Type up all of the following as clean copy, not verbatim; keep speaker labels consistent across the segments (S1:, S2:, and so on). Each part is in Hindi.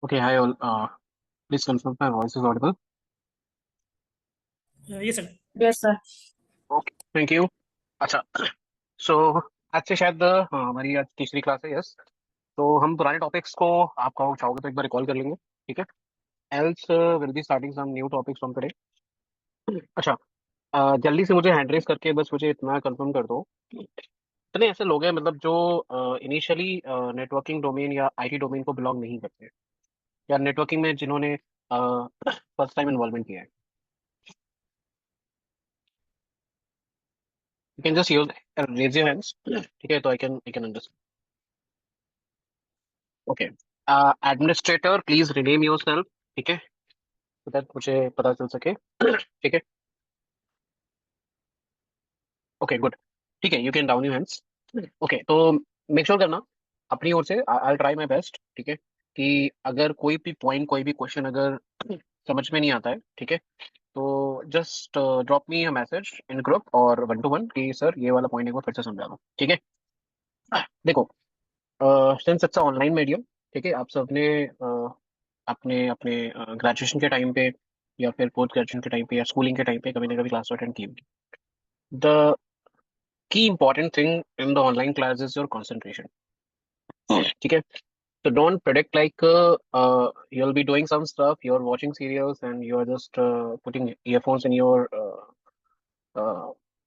S1: Okay, hi all. Please confirm my voice is audible.
S2: ये sir.
S3: Yes sir.
S1: Okay, thank you. अच्छा, so आज से शायद हमारी आज तीसरी क्लास है। यस, तो हम पुराने टॉपिक्स को आप कहो चाहोगे तो एक बार रिकॉल कर लेंगे, ठीक है? Else will be starting some new topics from today. अच्छा, जल्दी से मुझे हैंड रेस करके बस मुझे इतना कंफर्म कर दो, इतने ऐसे लोग हैं मतलब जो इनिशियली नेटवर्किंग डोमेन या आईटी डोमेन को बिलोंग नहीं करते, या नेटवर्किंग में जिन्होंने फर्स्ट टाइम इन्वॉल्वमेंट किया है। You can just use raise your hands, ठीक है? तो I can understand. Okay, administrator please rename yourself, ठीक है? so that मुझे पता चल सके। ठीक है, ओके गुड, ठीक है, you can down your hands. Okay, तो मेक श्योर करना अपनी ओर से, आई ट्राई माई बेस्ट, ठीक है? कि अगर कोई भी पॉइंट, कोई भी क्वेश्चन अगर समझ में नहीं आता है, ठीक है, तो just drop me a message in group और वन टू वन कि सर ये वाला पॉइंट एक बार फिर से समझा दो, ठीक है? देखो, सिंस इट्स ऑनलाइन मीडियम, ठीक है, आप सबने अपने अपने ग्रेजुएशन के टाइम पे या फिर पोस्ट ग्रेजुएशन के टाइम पे या स्कूलिंग के टाइम पे कभी ना कभी क्लास अटेंड की होगी। The key important thing in the online class is your concentration, ठीक है? So don't predict like you'll be doing some stuff, you're watching serials and you're just putting earphones in your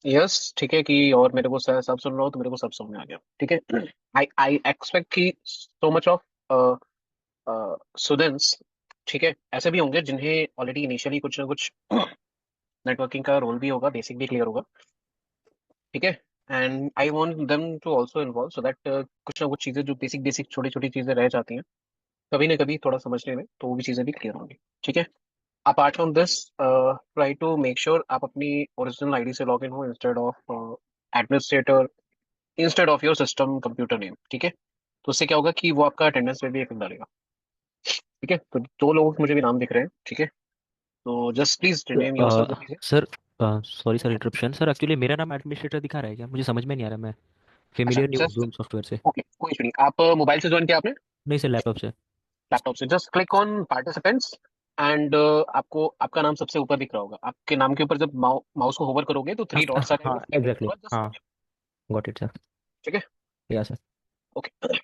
S1: ears, ठीक है? कि और मेरे को सब सुन रहा हो तो मेरे को सब समझ में आ गया, ठीक है? आई एक्सपेक्ट कि सो मच ऑफ स्टूडेंट्स, ठीक है, ऐसे भी होंगे जिन्हें ऑलरेडी इनिशियली कुछ ना कुछ नेटवर्किंग का रोल भी होगा, बेसिक भी क्लियर होगा, ठीक है? And I want them to also involve so that कुछ ना कुछ चीजें जो बेसिक बेसिक छोटी छोटी चीजें रह जाती हैं कभी ना कभी थोड़ा समझने में, तो वो भी चीजें भी क्लियर होंगी, ठीक है? Apart from this, try to make sure आप अपनी ओरिजिनल आईडी से लॉग इन हो instead of administrator, instead of your system computer name, ठीक है? तो उससे क्या होगा कि वो आपका अटेंडेंस में भी इफेक्ट डालेगा, ठीक है? तो दो लोगों के मुझे भी नाम दिख रहे हैं, ठीक है? तो just please rename your self please.
S4: Sir, sorry sir, interruption sir. Actually मेरा नाम एडमिनिस्ट्रेटर दिखा रहा है क्या? मुझे समझ में नहीं आ रहा। मैं
S1: अच्छा,
S4: फेमिलियर नहीं हूँ
S1: जस्ट
S4: जूम सॉफ्टवेयर से।
S1: ओके, कोई इशू नहीं। आप मोबाइल से ज्वाइन किया आपने?
S4: नहीं सर, लैपटॉप से।
S1: लैपटॉप से? Just click on participants and आपको आपका नाम सबसे ऊपर दिख रहा होगा। आपके नाम के ऊपर जब माउस को होवर करोगे तो थ्री डॉट्स आ
S4: हाँ,
S1: जाएंगे, थ्री डॉट्स के
S4: एग्जैक्टली,
S1: बाद जस्ट
S4: हाँ।
S1: Log in,
S4: got it sir.
S1: ठीक है?
S4: या सर।
S1: ओके,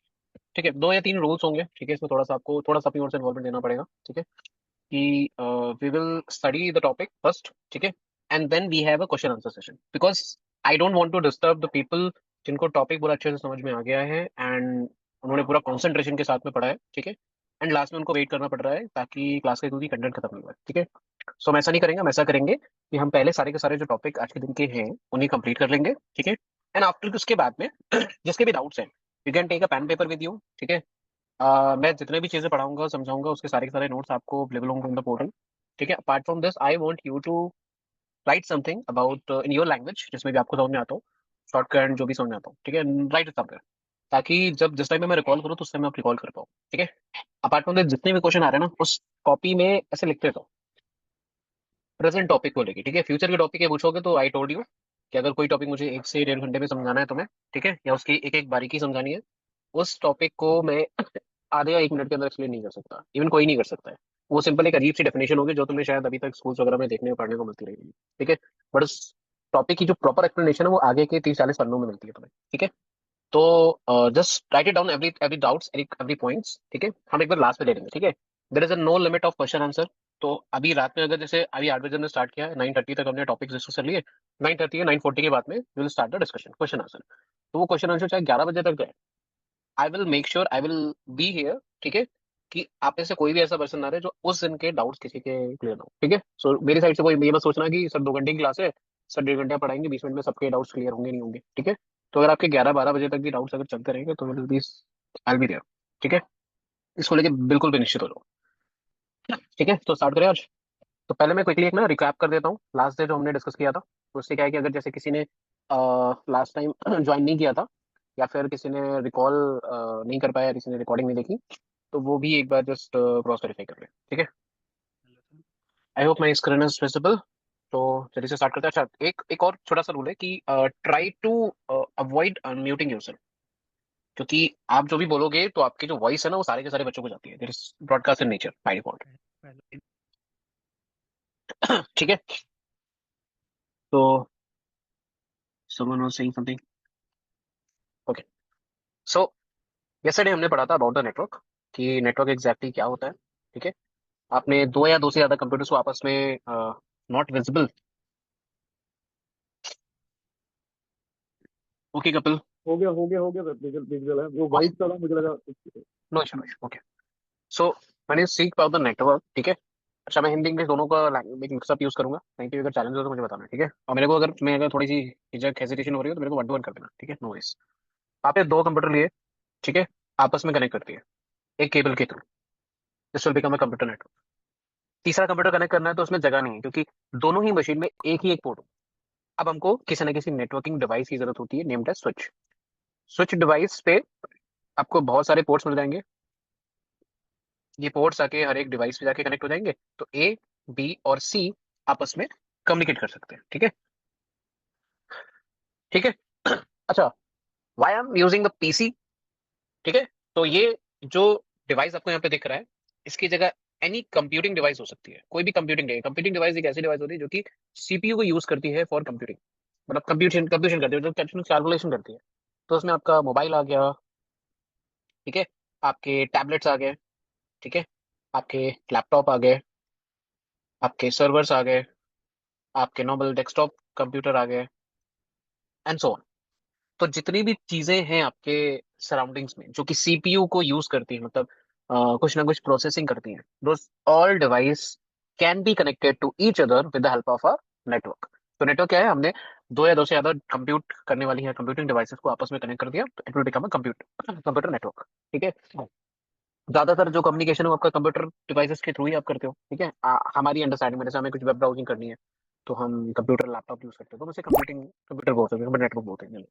S1: ठीक है, दो या तीन रूल्स होंगे, ठीक है? इसमें थोड़ा सा आपको थोड़ा सा अपनी ओर से इन्वॉल्वमेंट देना पड़ेगा, ठीक है? कि we will study the topic first, ठीक है? And then we have a question answer session, because I don't want to disturb the people जिनको टॉपिक पूरा अच्छे से समझ में आ गया है एंड उन्होंने पूरा कंसंट्रेशन के साथ में पढ़ा है, ठीक है? एंड लास्ट में उनको वेट करना पड़ रहा है ताकि क्लास का क्योंकि कंटेंट खत्म नहीं हुआ है, ठीक है? सो हम ऐसा नहीं करेंगे, हम ऐसा करेंगे कि हम पहले सारे के सारे जो टॉपिक आज के दिन के हैं उन्हें कंप्लीट कर लेंगे, ठीक है? एंड आफ्टर उसके बाद में जिसके भी डाउट्स हैं you can take a pen paper with you, ठीक है? मैं जितने भी चीजें पढ़ाऊंगा समझाऊंगा उसके सारे के सारे नोट्स आपको अवेलेबल होंगे इन द पोर्टल, ठीक है? Apart from this I want you to write something about in your language जिसमें भी आपको समझ में आता हो, शॉर्टकट जो भी समझ में आता हो, ठीक है? राइट इट समवेयर ताकि जब जिस टाइम में मैं रिकॉल करूँ तो उस टाइम मैं आप रिकॉल कर पाऊँ, ठीक है? अपार्ट फ्रॉम दिस जितने भी क्वेश्चन आ रहे हैं ना उस कॉपी में ऐसे लिखते रहता हूँ प्रेजेंट टॉपिक को लेके, ठीक है? फ्यूचर के टॉपिक ये पूछोगे तो आई टोल्ड यू कि अगर कोई टॉपिक मुझे 1 से 1.5 घंटे में समझाना है तुम्हें, ठीक है, या उसकी एक एक बारीकी समझानी है, उस टॉपिक को मैं आधे या 1 मिनट के अंदर एक्सप्लेन नहीं कर सकता, इवन कोई नहीं कर सकता है। वो सिंपल एक अजीब सी डेफिनेशन होगी जो तुम्हें शायद अभी तक स्कूल्स वगैरह में देखने को पढ़ने को मिलती रहेगी, ठीक है? बट उस टॉपिक की जो प्रॉपर एक्सप्लेनेशन है वो आगे के 30-40 पन्नों में मिलती है तुम्हें, ठीक है? तो just right it down every every doubts, every points, ठीक है? हम एक बार लास्ट में ले लेंगे, ठीक है? There is a no limit of question answer. तो अभी रात में अगर जैसे अभी 8 बजे हमने स्टार्ट किया है, 9:30 तक हमने टॉपिक डिस्कस कर लिए, 9:30 या 9:40 के बाद में will start the discussion question answer. तो वो क्वेश्चन आंसर चाहे 11 बजे तक जाए, I will make sure I will be here, ठीक है? कि आप में से कोई भी ऐसा पर्सन ना रहे जो उस दिन के डाउट्स किसी के क्लियर ना हो, ठीक है? सो मेरी साइड से कोई ये मत सोचना कि सर 2 घंटे की क्लास है, सर 1.5 घंटा पढ़ाएंगे, 20 मिनट में सबके डाउट्स क्लियर होंगे नहीं होंगे, ठीक है? तो अगर आपके 11-12 बजे तक भी डाउट्स अगर चलते रहेंगे तो will be I be there, ठीक है? इसको लेके बिल्कुल भी निश्चित हो जाओ, ठीक है? तो स्टार्ट करें आज। तो पहले मैं क्विकली एक ना रिकैप कर देता हूँ लास्ट डे जो हमने डिस्कस किया था। तो उससे क्या है कि अगर जैसे किसी ने लास्ट टाइम ज्वाइन नहीं किया था या फिर किसी ने रिकॉल नहीं कर पाया, किसी ने रिकॉर्डिंग नहीं देखी, तो वो भी एक बार जस्ट क्रॉस वेरीफाई कर ले, ठीक है? I hope my screen is visible. तो जल्दी से स्टार्ट करते हैं। अच्छा, एक एक और छोटा सा रूल है कि try to avoid unmuting yourself, क्योंकि आप जो भी बोलोगे तो आपके जो वॉइस है ना वो सारे के सारे बच्चों को जाती है। This is broadcast in nature by default. ठीक है। तो someone was saying something. Okay. So yesterday हमने पढ़ा था अबाउट द नेटवर्क, कि नेटवर्क एग्जैक्टली क्या होता है। ठीक है। आपने दो या दो से ज्यादा कंप्यूटर्स को आपस में नॉट विजिबल। ओके कपिल।
S2: हो गया सर, डिजिटल है वो वाइट था ना, मुझे लगा।
S1: No issue no issue. Okay. So मैंने सीख अबाउट द नेटवर्क। ठीक है। अच्छा, मैं हिंदी इंग्लिश दोनों का मिक्सअप यूज करूंगा, कहीं पे भी अगर चैलेंज हो तो मुझे बताना। ठीक है। और मेरे को अगर थोड़ी सी हिचक हेजिटेशन हो रही हो तो मेरे को वन टू वन कर देना। ठीक है, नो वरीज। आपने दो कंप्यूटर लिए, ठीक है, आपस में कनेक्ट करती है एक केबल के through. This will become a computer network. तीसरा कंप्यूटर कनेक्ट करना है तो उसमें जगह नहीं है, क्योंकि दोनों ही मशीन में एक ही एक पोर्ट हो। अब हमको किसी न किसी नेटवर्किंग डिवाइस की जरूरत होती है, नेम्ड है स्विच। स्विच डिवाइस पे आपको बहुत सारे पोर्ट्स मिल जाएंगे। ये पोर्ट्स आके हर एक डिवाइस पे जाके कनेक्ट हो जाएंगे, तो ए, बी और सी आपस में कम्युनिकेट कर सकते हैं। ठीक है। ठीक है। अच्छा, why am using the PC. ठीक है। तो ये जो डिवाइस आपको यहाँ पे दिख रहा है, इसकी जगह एनी कंप्यूटिंग डिवाइस हो सकती है। कोई भी कंप्यूटिंग डिवाइस एक ऐसी डिवाइस होती है जो कि सीपीयू को यूज करती है फॉर कंप्यूटिंग, मतलब कंप्यूटेशन कंप्यूटेशन करती है, जो कैलकुलेशन करती है। तो उसमें आपका मोबाइल आ गया, ठीक है, आपके टैबलेट्स आ गए, ठीक है, आपके लैपटॉप आ गए, आपके सर्वर्स आ गए, आपके नॉर्मल डेस्कटॉप कंप्यूटर आ गए, एंड सो ऑन। तो जितनी भी चीजें हैं आपके सराउंडिंग्स में जो कि सीपीयू को यूज करती हैं, मतलब कुछ ना कुछ प्रोसेसिंग करती हैं, those all device can be connected to each other with the help of a network. तो नेटवर्क क्या है, हमने दो या दो से ज्यादा कंप्यूट करने वाली है कंप्यूटिंग डिवाइसेस को आपस में कनेक्ट कर दिया, तो it will become a computer network. ठीक है। ज्यादातर जो कम्युनिकेशन है वो आपका कंप्यूटर डिवाइसेस के थ्रू ही आप करते हो। ठीक है। हमारी अंडरस्टैंडिंग में जैसे हमें कुछ वेब ब्राउजिंग करनी है तो हम कंप्यूटर लैपटॉप यूज करते हो, तो उसे कंप्यूटिंग कंप्यूटर बोलते हैं, नेटवर्क बोलते हैं।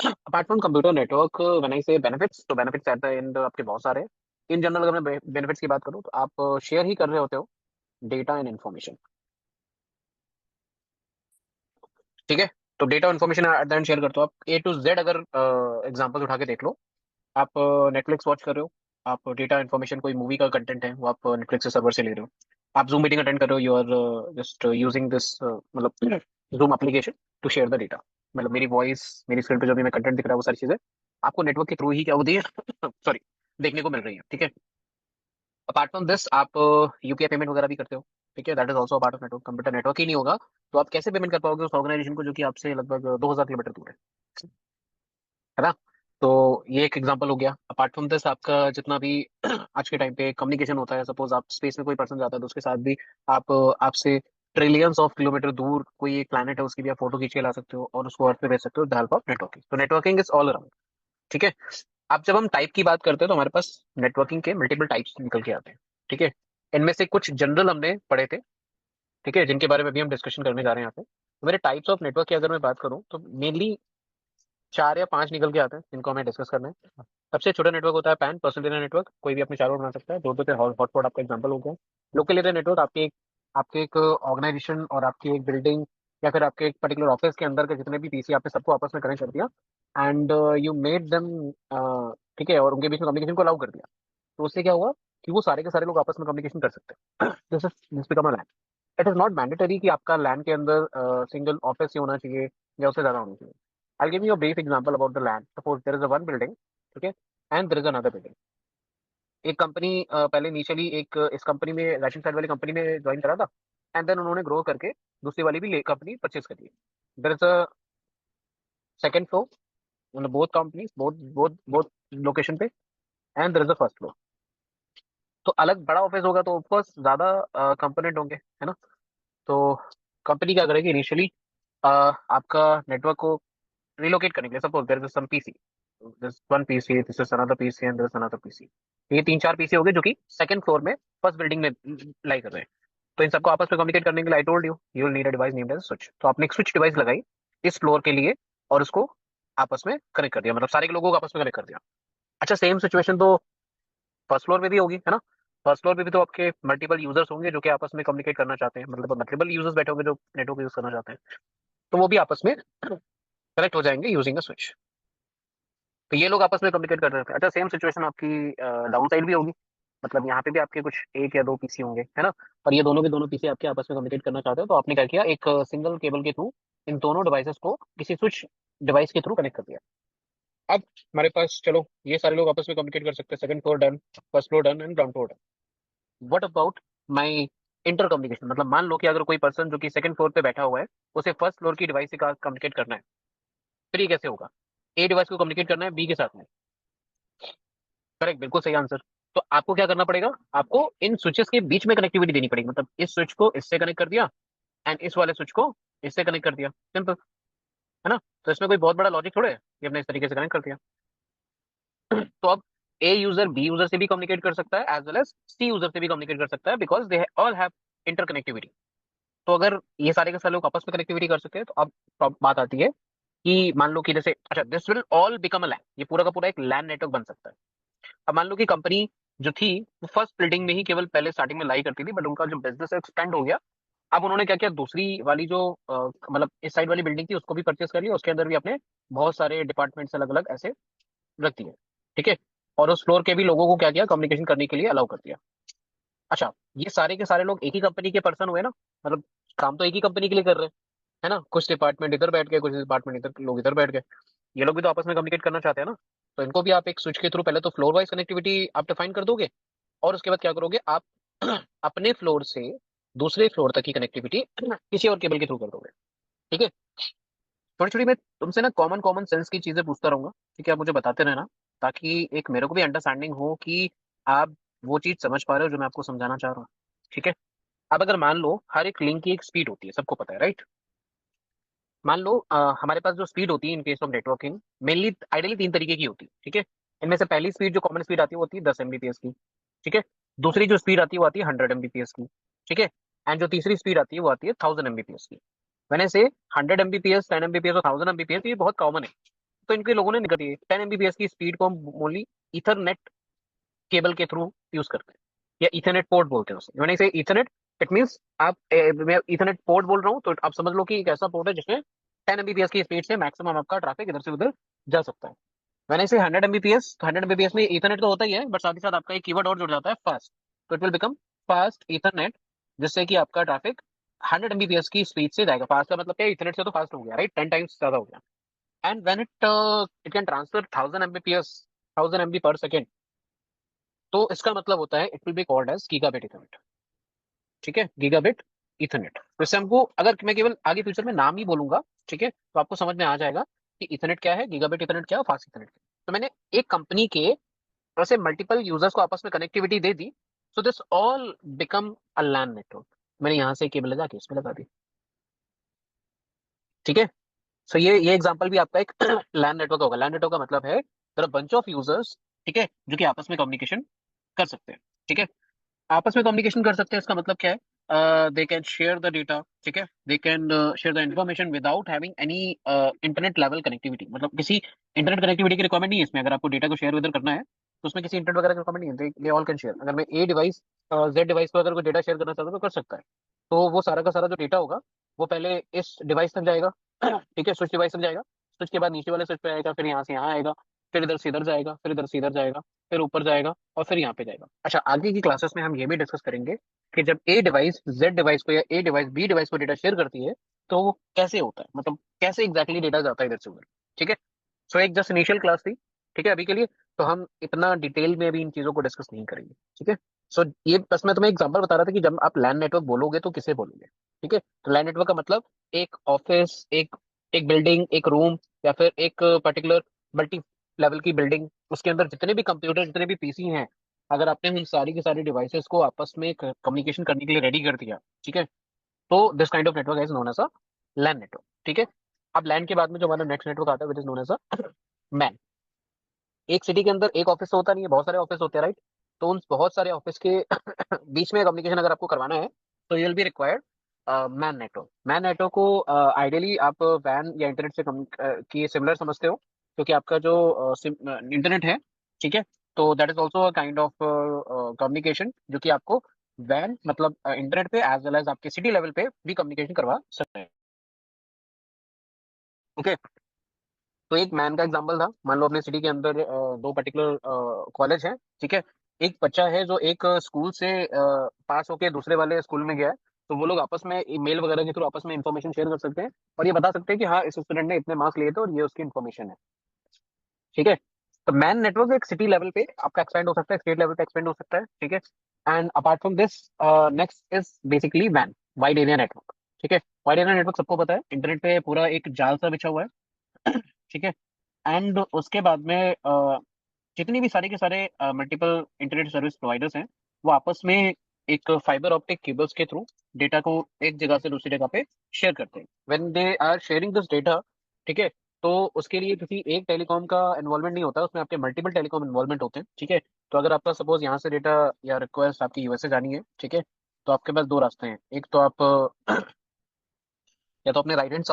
S1: Apart from computer network, when I से बेनिफिट्स, तो बेनिफिट्स एट द एंड आपके बहुत सारे हैं। इन जनरल अगर मैं बेनिफिट्स की बात करूं तो आप शेयर ही कर रहे होते हो डेटा एंड इन्फॉर्मेशन। ठीक है। तो डेटा और information at the end share करते हो आप। ए टू जेड अगर एग्जांपल उठा के देख लो, आप नेटफ्लिक्स वॉच कर रहे हो, आप डेटा इन्फॉर्मेशन कोई मूवी का कंटेंट है वो आप नेटफ्लिक्स से सर्वर से ले रहे हो। आप जूम मीटिंग अटेंड कर रहे हो, you are just using this मतलब zoom application to share the data. मतलब मेरी वॉइस, मेरी स्क्रीन पे जो भी मैं कंटेंट दिख रहा है वो सारी चीजें आपको नेटवर्क के थ्रू ही क्या होती है सॉरी, देखने को मिल रही है। ठीक है। अपार्ट फ्रॉम दिस आप यूपीआई पेमेंट वगैरह भी करते हो। ठीक है, that is also part of network. Computer network ही नहीं होगा तो आप कैसे पेमेंट कर पाओगे उस ऑर्गेनाइजेशन को जो कि आपसे लगभग 2000 किलोमीटर दूर है ना। तो ये एक एग्जांपल हो गया। अपार्ट फ्रॉम दिस आपका जितना भी आज के टाइम पे कम्युनिकेशन होता है, सपोज आप स्पेस में कोई पर्सन जाता है तो उसके साथ भी आप आपसे ट्रिलियंस ऑफ किलोमीटर दूर कोई एक प्लैनेट है उसकी भी आप फोटो खींच के ला सकते हो और उसको अर्थ पे भेज सकते हो with the help of networking. तो नेटवर्किंग इज ऑल अराउंड। ठीक है। अब जब हम टाइप की बात करते हैं तो हमारे पास नेटवर्किंग के मल्टीपल टाइप्स निकल के आते हैं। ठीक है। इनमें से कुछ जनरल हमने पढ़े थे, ठीक है, जिनके बारे में भी हम डिस्कशन करने जा रहे हैं यहाँ पे। तो मेरे टाइप्स ऑफ नेटवर्क की अगर मैं बात करूँ तो मेनली चार या पांच निकल के आते हैं जिनको हमें डिस्कस करना है। सबसे छोटा नेटवर्क होता है पैन, पर्सनल एरिया नेटवर्क। कोई भी अपने चारों ओर बना सकता है। दो दो से हॉटस्पॉट आपका एग्जांपल हो गया। लोकल एरिया नेटवर्क आपके एक ऑर्गेनाइजेशन और आपकी एक बिल्डिंग या फिर आपके एक पर्टिकुलर ऑफिस के अंदर के जितने भी पीसी आपने सबको आपस में कनेक्ट कर दिया एंड यू मेड देम, ठीक है, और उनके बीच में कम्युनिकेशन को अलाउ कर दिया। तो उससे क्या हुआ कि वो सारे के सारे लोग आपस में कम्युनिकेशन कर सकते हैं। This become a LAN. It is not mandatory कि आपका लैन के अंदर सिंगल ऑफिस ही होना चाहिए या उससे ज्यादा होना चाहिए। I'll give you a brief example about the land. Suppose there is a one building, ठीक है, and there is another building. एक कंपनी पहले इनिशियली एक इस कंपनी में राशन साइड वाली कंपनी में ज्वाइन करा था एंड देन उन्होंने ग्रो करके दूसरी वाली भी कंपनी परचेज कर ली। There is a second floor, मतलब both companies both both both location पे, and there is a first floor. तो अलग बड़ा ऑफिस होगा तो ऑफकोर्स ज्यादा कंपोनेंट होंगे, है ना। तो कंपनी क्या करेगी इनिशियली आपका नेटवर्क को रिलोकेट करने के लिए, suppose there is some PC, this one PC, this is another PC and this another PC. ये तीन चार पीसी हो गए जो कि सेकंड फ्लोर में फर्स्ट बिल्डिंग में लाई कर रहे हैं। तो इन सबको आपस में कम्युनिकेट करने के लिए I told you will need a device named as switch. तो आपने एक स्विच डिवाइस लगाई इस फ्लोर के लिए और उसको आपस में कनेक्ट कर दिया, मतलब सारे के लोगों को आपस में कनेक्ट कर दिया। अच्छा, सेम सिचुएशन तो फर्स्ट फ्लोर पे भी होगी, है ना। फर्स्ट फ्लोर पे भी तो आपके मल्टीपल यूजर्स होंगे जो कि आपस में कम्युनिकेट करना चाहते हैं, मतलब मल्टीपल यूजर्स बैठे होंगे जो नेटवर्क यूज करना चाहते हैं। तो वो भी आपस में कनेक्ट हो जाएंगे यूजिंग अ स्विच। तो ये लोग आपस में कम्युनिकेट कर रहे थे। अच्छा, सेम सिचुएशन आपकी डाउन साइड भी होगी। मतलब यहाँ पे भी आपके कुछ एक या दो पीसी होंगे, है ना। और ये दोनों के दोनों पीसी आपके आपस में कम्युनिकेट करना चाहते हो, तो आपने क्या किया, एक सिंगल केबल के थ्रू इन दोनों डिवाइसेस को किसी स्विच डिवाइस के थ्रू कनेक्ट कर दिया। अब हमारे पास, चलो, ये सारे लोग आपस में कम्युनिकेट कर सकते हैं, second floor done, first floor done and ground floor done. What about my inter communication? मतलब मान लो कि अगर कोई पर्सन जो कि सेकंड फ्लोर पे बैठा हुआ है, उसे फर्स्ट फ्लोर की डिवाइस से कम्युनिकेट करना है, फिर ये कैसे होगा? ए डिवाइस को कम्युनिकेट करना है बी के साथ में। करेक्ट, बिल्कुल सही आंसर। तो आपको क्या करना पड़ेगा, आपको इन स्विचेस के बीच में कनेक्टिविटी देनी पड़ेगी। मतलब इस स्विच को इससे कनेक्ट कर दिया एंड इस वाले स्विच को इससे कनेक्ट कर दिया, सिंपल, है ना। तो इसमें कोई बहुत बड़ा लॉजिक थोड़े है, ये हमने इस तरीके से कनेक्ट कर दिया। तो अब ए यूजर बी यूजर से भी कम्युनिकेट कर सकता है, एज वेल एज सी यूजर से भी कम्युनिकेट कर सकता है, because they all have interconnectivity. तो अगर ये सारे के सारे लोग आपस में कनेक्टिविटी कर सकते हैं, तो अब बात आती है कि मान लो कि जैसे, अच्छा, this will all become a LAN, ये पूरा का पूरा एक लैन नेटवर्क बन सकता है। अब मान लो कि कंपनी जो थी वो फर्स्ट बिल्डिंग में ही केवल पहले स्टार्टिंग में लाई करती थी, बट उनका जो बिजनेस एक्सपेंड हो गया। अब उन्होंने क्या किया, दूसरी वाली जो मतलब इस साइड वाली बिल्डिंग थी उसको भी परचेस कर लिया, उसके अंदर भी अपने बहुत सारे डिपार्टमेंट्स अलग अलग ऐसे रख दिए, ठीक है। और उस फ्लोर के भी लोगों को क्या किया, कम्युनिकेशन करने के लिए अलाउ कर दिया। अच्छा, ये सारे के सारे लोग एक ही कंपनी के पर्सन हुए ना, मतलब काम तो एक ही कंपनी के लिए कर रहे हैं, है ना। कुछ डिपार्टमेंट इधर बैठ गए, कुछ डिपार्टमेंट इधर, लोग इधर बैठ गए। ये लोग भी तो आपस में कम्युनिकेट करना चाहते हैं ना। तो इनको भी आप एक स्विच के थ्रू पहले तो फ्लोर वाइज कनेक्टिविटी आप डिफाइन कर दोगे, और उसके बाद क्या करोगे आप, अपने फ्लोर से दूसरे फ्लोर तक की कनेक्टिविटी किसी और केबल के थ्रू कर दोगे, ठीक है। छोटी छोटी मैं तुमसे ना कॉमन कॉमन सेंस की चीजें पूछता रहूंगा, ठीक है, आप मुझे बताते रहना, ताकि एक मेरे को भी अंडरस्टैंडिंग हो कि आप वो चीज समझ पा रहे हो जो मैं आपको समझाना चाह रहा हूँ, ठीक है। अब अगर मान लो हर एक लिंक की एक स्पीड होती है, सबको पता है, राइट। मान लो हमारे पास जो स्पीड होती है in case of networking, mainly ideally तीन तरीके की होती है, ठीक है। इनमें से पहली स्पीड जो कॉमन स्पीड आती है वो होती है 10 Mbps की, ठीक है। दूसरी जो स्पीड आती है वो आती है 100 Mbps की, ठीक है। एंड जो तीसरी स्पीड आती है वो आती है 1000 Mbps की। मैंने से 100 Mbps, 10 Mbps और 1000 Mbps, ये बहुत कॉमन है। तो इनके लोगों ने निकल दी 10 Mbps की स्पीड को हम ओनली ईथरनेट केबल के थ्रू यूज करते हैं, या इथरनेट पोर्ट बोलते हैं उसे। मैंने इसे इथरनेट, इट मीन्स आप मैं इथरनेट पोर्ट बोल रहा हूँ, तो आप समझ लो कि एक ऐसा पोर्ट है जिसमें 10 Mbps की स्पीड से मैक्सिमम आपका ट्रैफिक इधर से उधर जा सकता है। मैंने इसे 100 Mbps, तो 100 Mbps में इथरनेट तो होता ही है, बट साथ ही साथ आपका एक कीवर्ड और जुड़ जाता है, फास्ट। तो it will become fast Ethernet, जिससे कि आपका ट्रैफिक 100 Mbps की स्पीड से जाएगा। फास्ट का मतलब क्या, इथरनेट से तो फास्ट हो गया, राइट, 10 टाइम्स ज्यादा हो गया। And when it can transfer 1000 Mbps, 1000 MB/s, तो इसका मतलब होता है it will be called as gigabit ethernet, ठीक है, गीगाबिट इथरनेट। तो इससे हमको, अगर मैं केवल आगे फ्यूचर में नाम ही बोलूंगा, ठीक है, तो आपको समझ में आ जाएगा कि इथरनेट क्या है, गीगाबिट इथरनेट क्या है, फास्ट इथरनेट क्या है। तो मैंने एक कंपनी के वैसे मल्टीपल यूजर्स को आपस में कनेक्टिविटी दे दी, so this all become a LAN network. मैंने यहाँ से केबल लगा के इसमें लगा दी, ठीक है। सो ये एग्जांपल भी आपका एक लैन नेटवर्क होगा। लैन नेटवर्क का मतलब है there are bunch of users, ठीक है, जो कि आपस में कम्युनिकेशन कर सकते हैं, ठीक है। आपस में कम्युनिकेशन कर सकते हैं, इसका मतलब क्या है, they can share the data, ठीक है, they can share the information without having any internet level connectivity. मतलब किसी इंटरनेट कनेक्टिविटी की रिक्वायरमेंट नहीं है इसमें। अगर आपको डेटा को शेयर उधर करना है, तो उसमें किसी इंटरनेट वगैरह की रिक्वायरमेंट नहीं है, दे ऑल कैन शेयर। अगर मैं ए डिवाइस जेड डिवाइस पर अगर कोई डेटा शेयर करना चाहता हूं तो कर सकता है। तो वो सारा का सारा जो डेटा होगा वो पहले इस डिवाइस तक जाएगा, ठीक है, स्विच डिवाइस तक जाएगा, स्विच के बाद नीचे वाले स्विच पे आएगा, फिर यहाँ से यहाँ आएगा, फिर इधर से इधर जाएगा, फिर इधर से इधर जाएगा, फिर ऊपर जाएगा, और फिर यहाँ पे जाएगा। अच्छा, आगे की क्लासेस में हम ये भी डिस्कस करेंगे कि जब ए डिवाइस जेड डिवाइस को या ए डिवाइस बी डिवाइस को डेटा शेयर करती है, तो वो कैसे होता है, मतलब कैसे एग्जैक्टली डेटा जाता है इधर से उधर, ठीक है। सो एक जस्ट इनिशियल क्लास थी, ठीक है, अभी के लिए। तो हम इतना डिटेल में अभी इन चीजों को डिस्कस नहीं करेंगे, ठीक है। सो ये बस मैं तुम्हें एग्जांपल बता रहा था कि जब आप लैन नेटवर्क बोलोगे तो किसे बोलोगे, ठीक है। तो लैन नेटवर्क का मतलब एक ऑफिस, एक एक बिल्डिंग, एक रूम, या फिर एक पर्टिकुलर मल्टी लेवल की बिल्डिंग, उसके अंदर जितने भी कंप्यूटर, जितने भी पीसी हैं, अगर आपने उन सारी की सारी डिवाइसेस को आपस में कम्युनिकेशन करने के लिए रेडी कर दिया, ठीक है, तो this kind of network is known as a LAN network, ठीक है। अब लैन के बाद में जो हमारा नेक्स्ट नेटवर्क आता है which is known as a MAN. एक सिटी के अंदर एक ऑफिस होता नहीं है, बहुत सारे ऑफिस होते हैं, राइट। तो उन बहुत सारे ऑफिस के बीच में कम्युनिकेशन अगर आपको करवाना है, तो you'll be required man network. Man network को आइडियली आप वैन या इंटरनेट से की सिमिलर समझते हो, क्योंकि आपका जो इंटरनेट है, ठीक है, तो that is also kind of communication, जो कि आपको वैन मतलब इंटरनेट पे एज वेल एज आपके सिटी लेवल पे भी कम्युनिकेशन करवा सकते हैं, ओके। तो एक मैन का एग्जांपल था, मान लो अपने सिटी के अंदर दो पर्टिकुलर कॉलेज है, ठीक है। एक बच्चा है जो एक स्कूल से पास होके दूसरे वाले स्कूल में गया है, तो वो लोग आपस में ईमेल वगैरह के थ्रू आपस में इंफॉर्मेशन शेयर कर सकते हैं और ये बता सकते हैं कि हाँ इस स्टूडेंट ने इतने मार्क्स लिए थे और ये उसकी इन्फॉर्मेशन है, ठीक है। तो मैन नेटवर्क एक सिटी लेवल पे आपका एक्सपेंड हो सकता है, स्टेट लेवल पे एक्सपेंड हो सकता है, ठीक है। And apart from this, next is basically van, wide area network, ठीक है। वाइड एरिया नेटवर्क सबको पता है, इंटरनेट पे पूरा एक जाल सा बिछा हुआ है, ठीक है। एंड उसके बाद में जितनी भी सारे के सारे मल्टीपल इंटरनेट सर्विस प्रोवाइडर्स हैं, वो आपस में एक फाइबर ऑप्टिक केबल्स के थ्रू डेटा को एक जगह से दूसरी जगह पे शेयर करते हैं। When they are sharing this data, ठीक है, तो उसके लिए किसी एक टेलीकॉम का इन्वॉल्वमेंट नहीं होता, उसमें आपके मल्टीपल टेलीकॉम इन्वॉल्वमेंट होते हैं, ठीक है। तो अगर आपका सपोज यहाँ से डेटा या रिक्वेस्ट आपकी यूएसए जानी है, ठीक है, तो आपके पास दो रास्ते हैं। एक तो आप या तो अपने राइट हैंड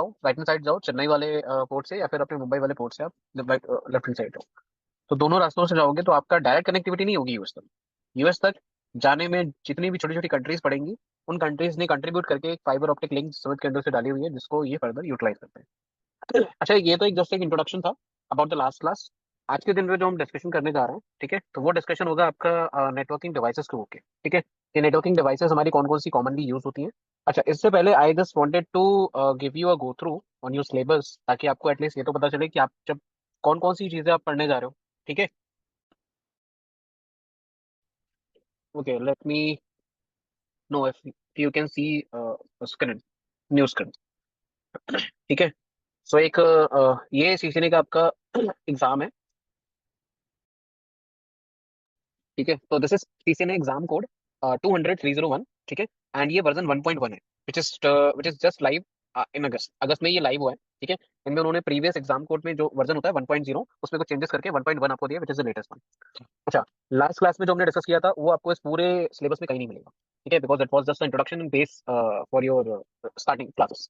S1: साइड जाओ चेन्नई वाले पोर्ट से, या फिर अपने मुंबई वाले पोर्ट से आप लेफ्ट हैंड साइड जाओ। तो दोनों रास्तों से जाओगे तो आपका डायरेक्ट कनेक्टिविटी नहीं होगी यूएस तक। यूएस तक जाने में जितनी भी छोटी छोटी कंट्रीज पड़ेंगी, उन कंट्रीज ने कंट्रीब्यूट करके एक फाइबर ऑप्टिक लिंक समुद्र के अंदर से डाली हुई है, जिसको ये फर्दर यूटिलाइज करते हैं। अच्छा, ये तो एक जस्ट एक इंट्रोडक्शन था अबाउट द लास्ट क्लास। आज के दिन में जो हम डिस्कशन करने जा रहे हैं, ठीक है, तो वो डिस्कशन होगा आपका नेटवर्किंग डिवाइसेस के होके, ठीक है। ये नेटवर्किंग डिवाइसेस हमारी कौन कौन सी कॉमनली यूज होती हैं। अच्छा, इससे पहले I just wanted to give you a go through on your syllabus, ताकि आपको एटलीस्ट ये तो पता चले कि आप जब कौन कौन सी चीजें आप पढ़ने जा रहे हो, ठीक है। Okay, let me know if you can see screen, new screen, ठीक है। सो एक ये सीखने का आपका एग्जाम है, ठीक है। तो this is CCNA exam code 200,301, ठीक है। एंड ये वर्जन 1.1 है, which is just live in August. अगस्त में ये लाइव हुआ है, ठीक है। इनमें उन्होंने प्रीवियस एग्जाम कोड में जो वर्जन होता है 1.0, उसमें कुछ चेंजेस करके 1.1 आपको दिया, which is the latest one. अच्छा, लास्ट क्लास में जो हमने डिस्कस किया था वो आपको इस पूरे सिलेबस में कहीं नहीं मिलेगा, ठीक है, because it was just introduction in base for your starting classes.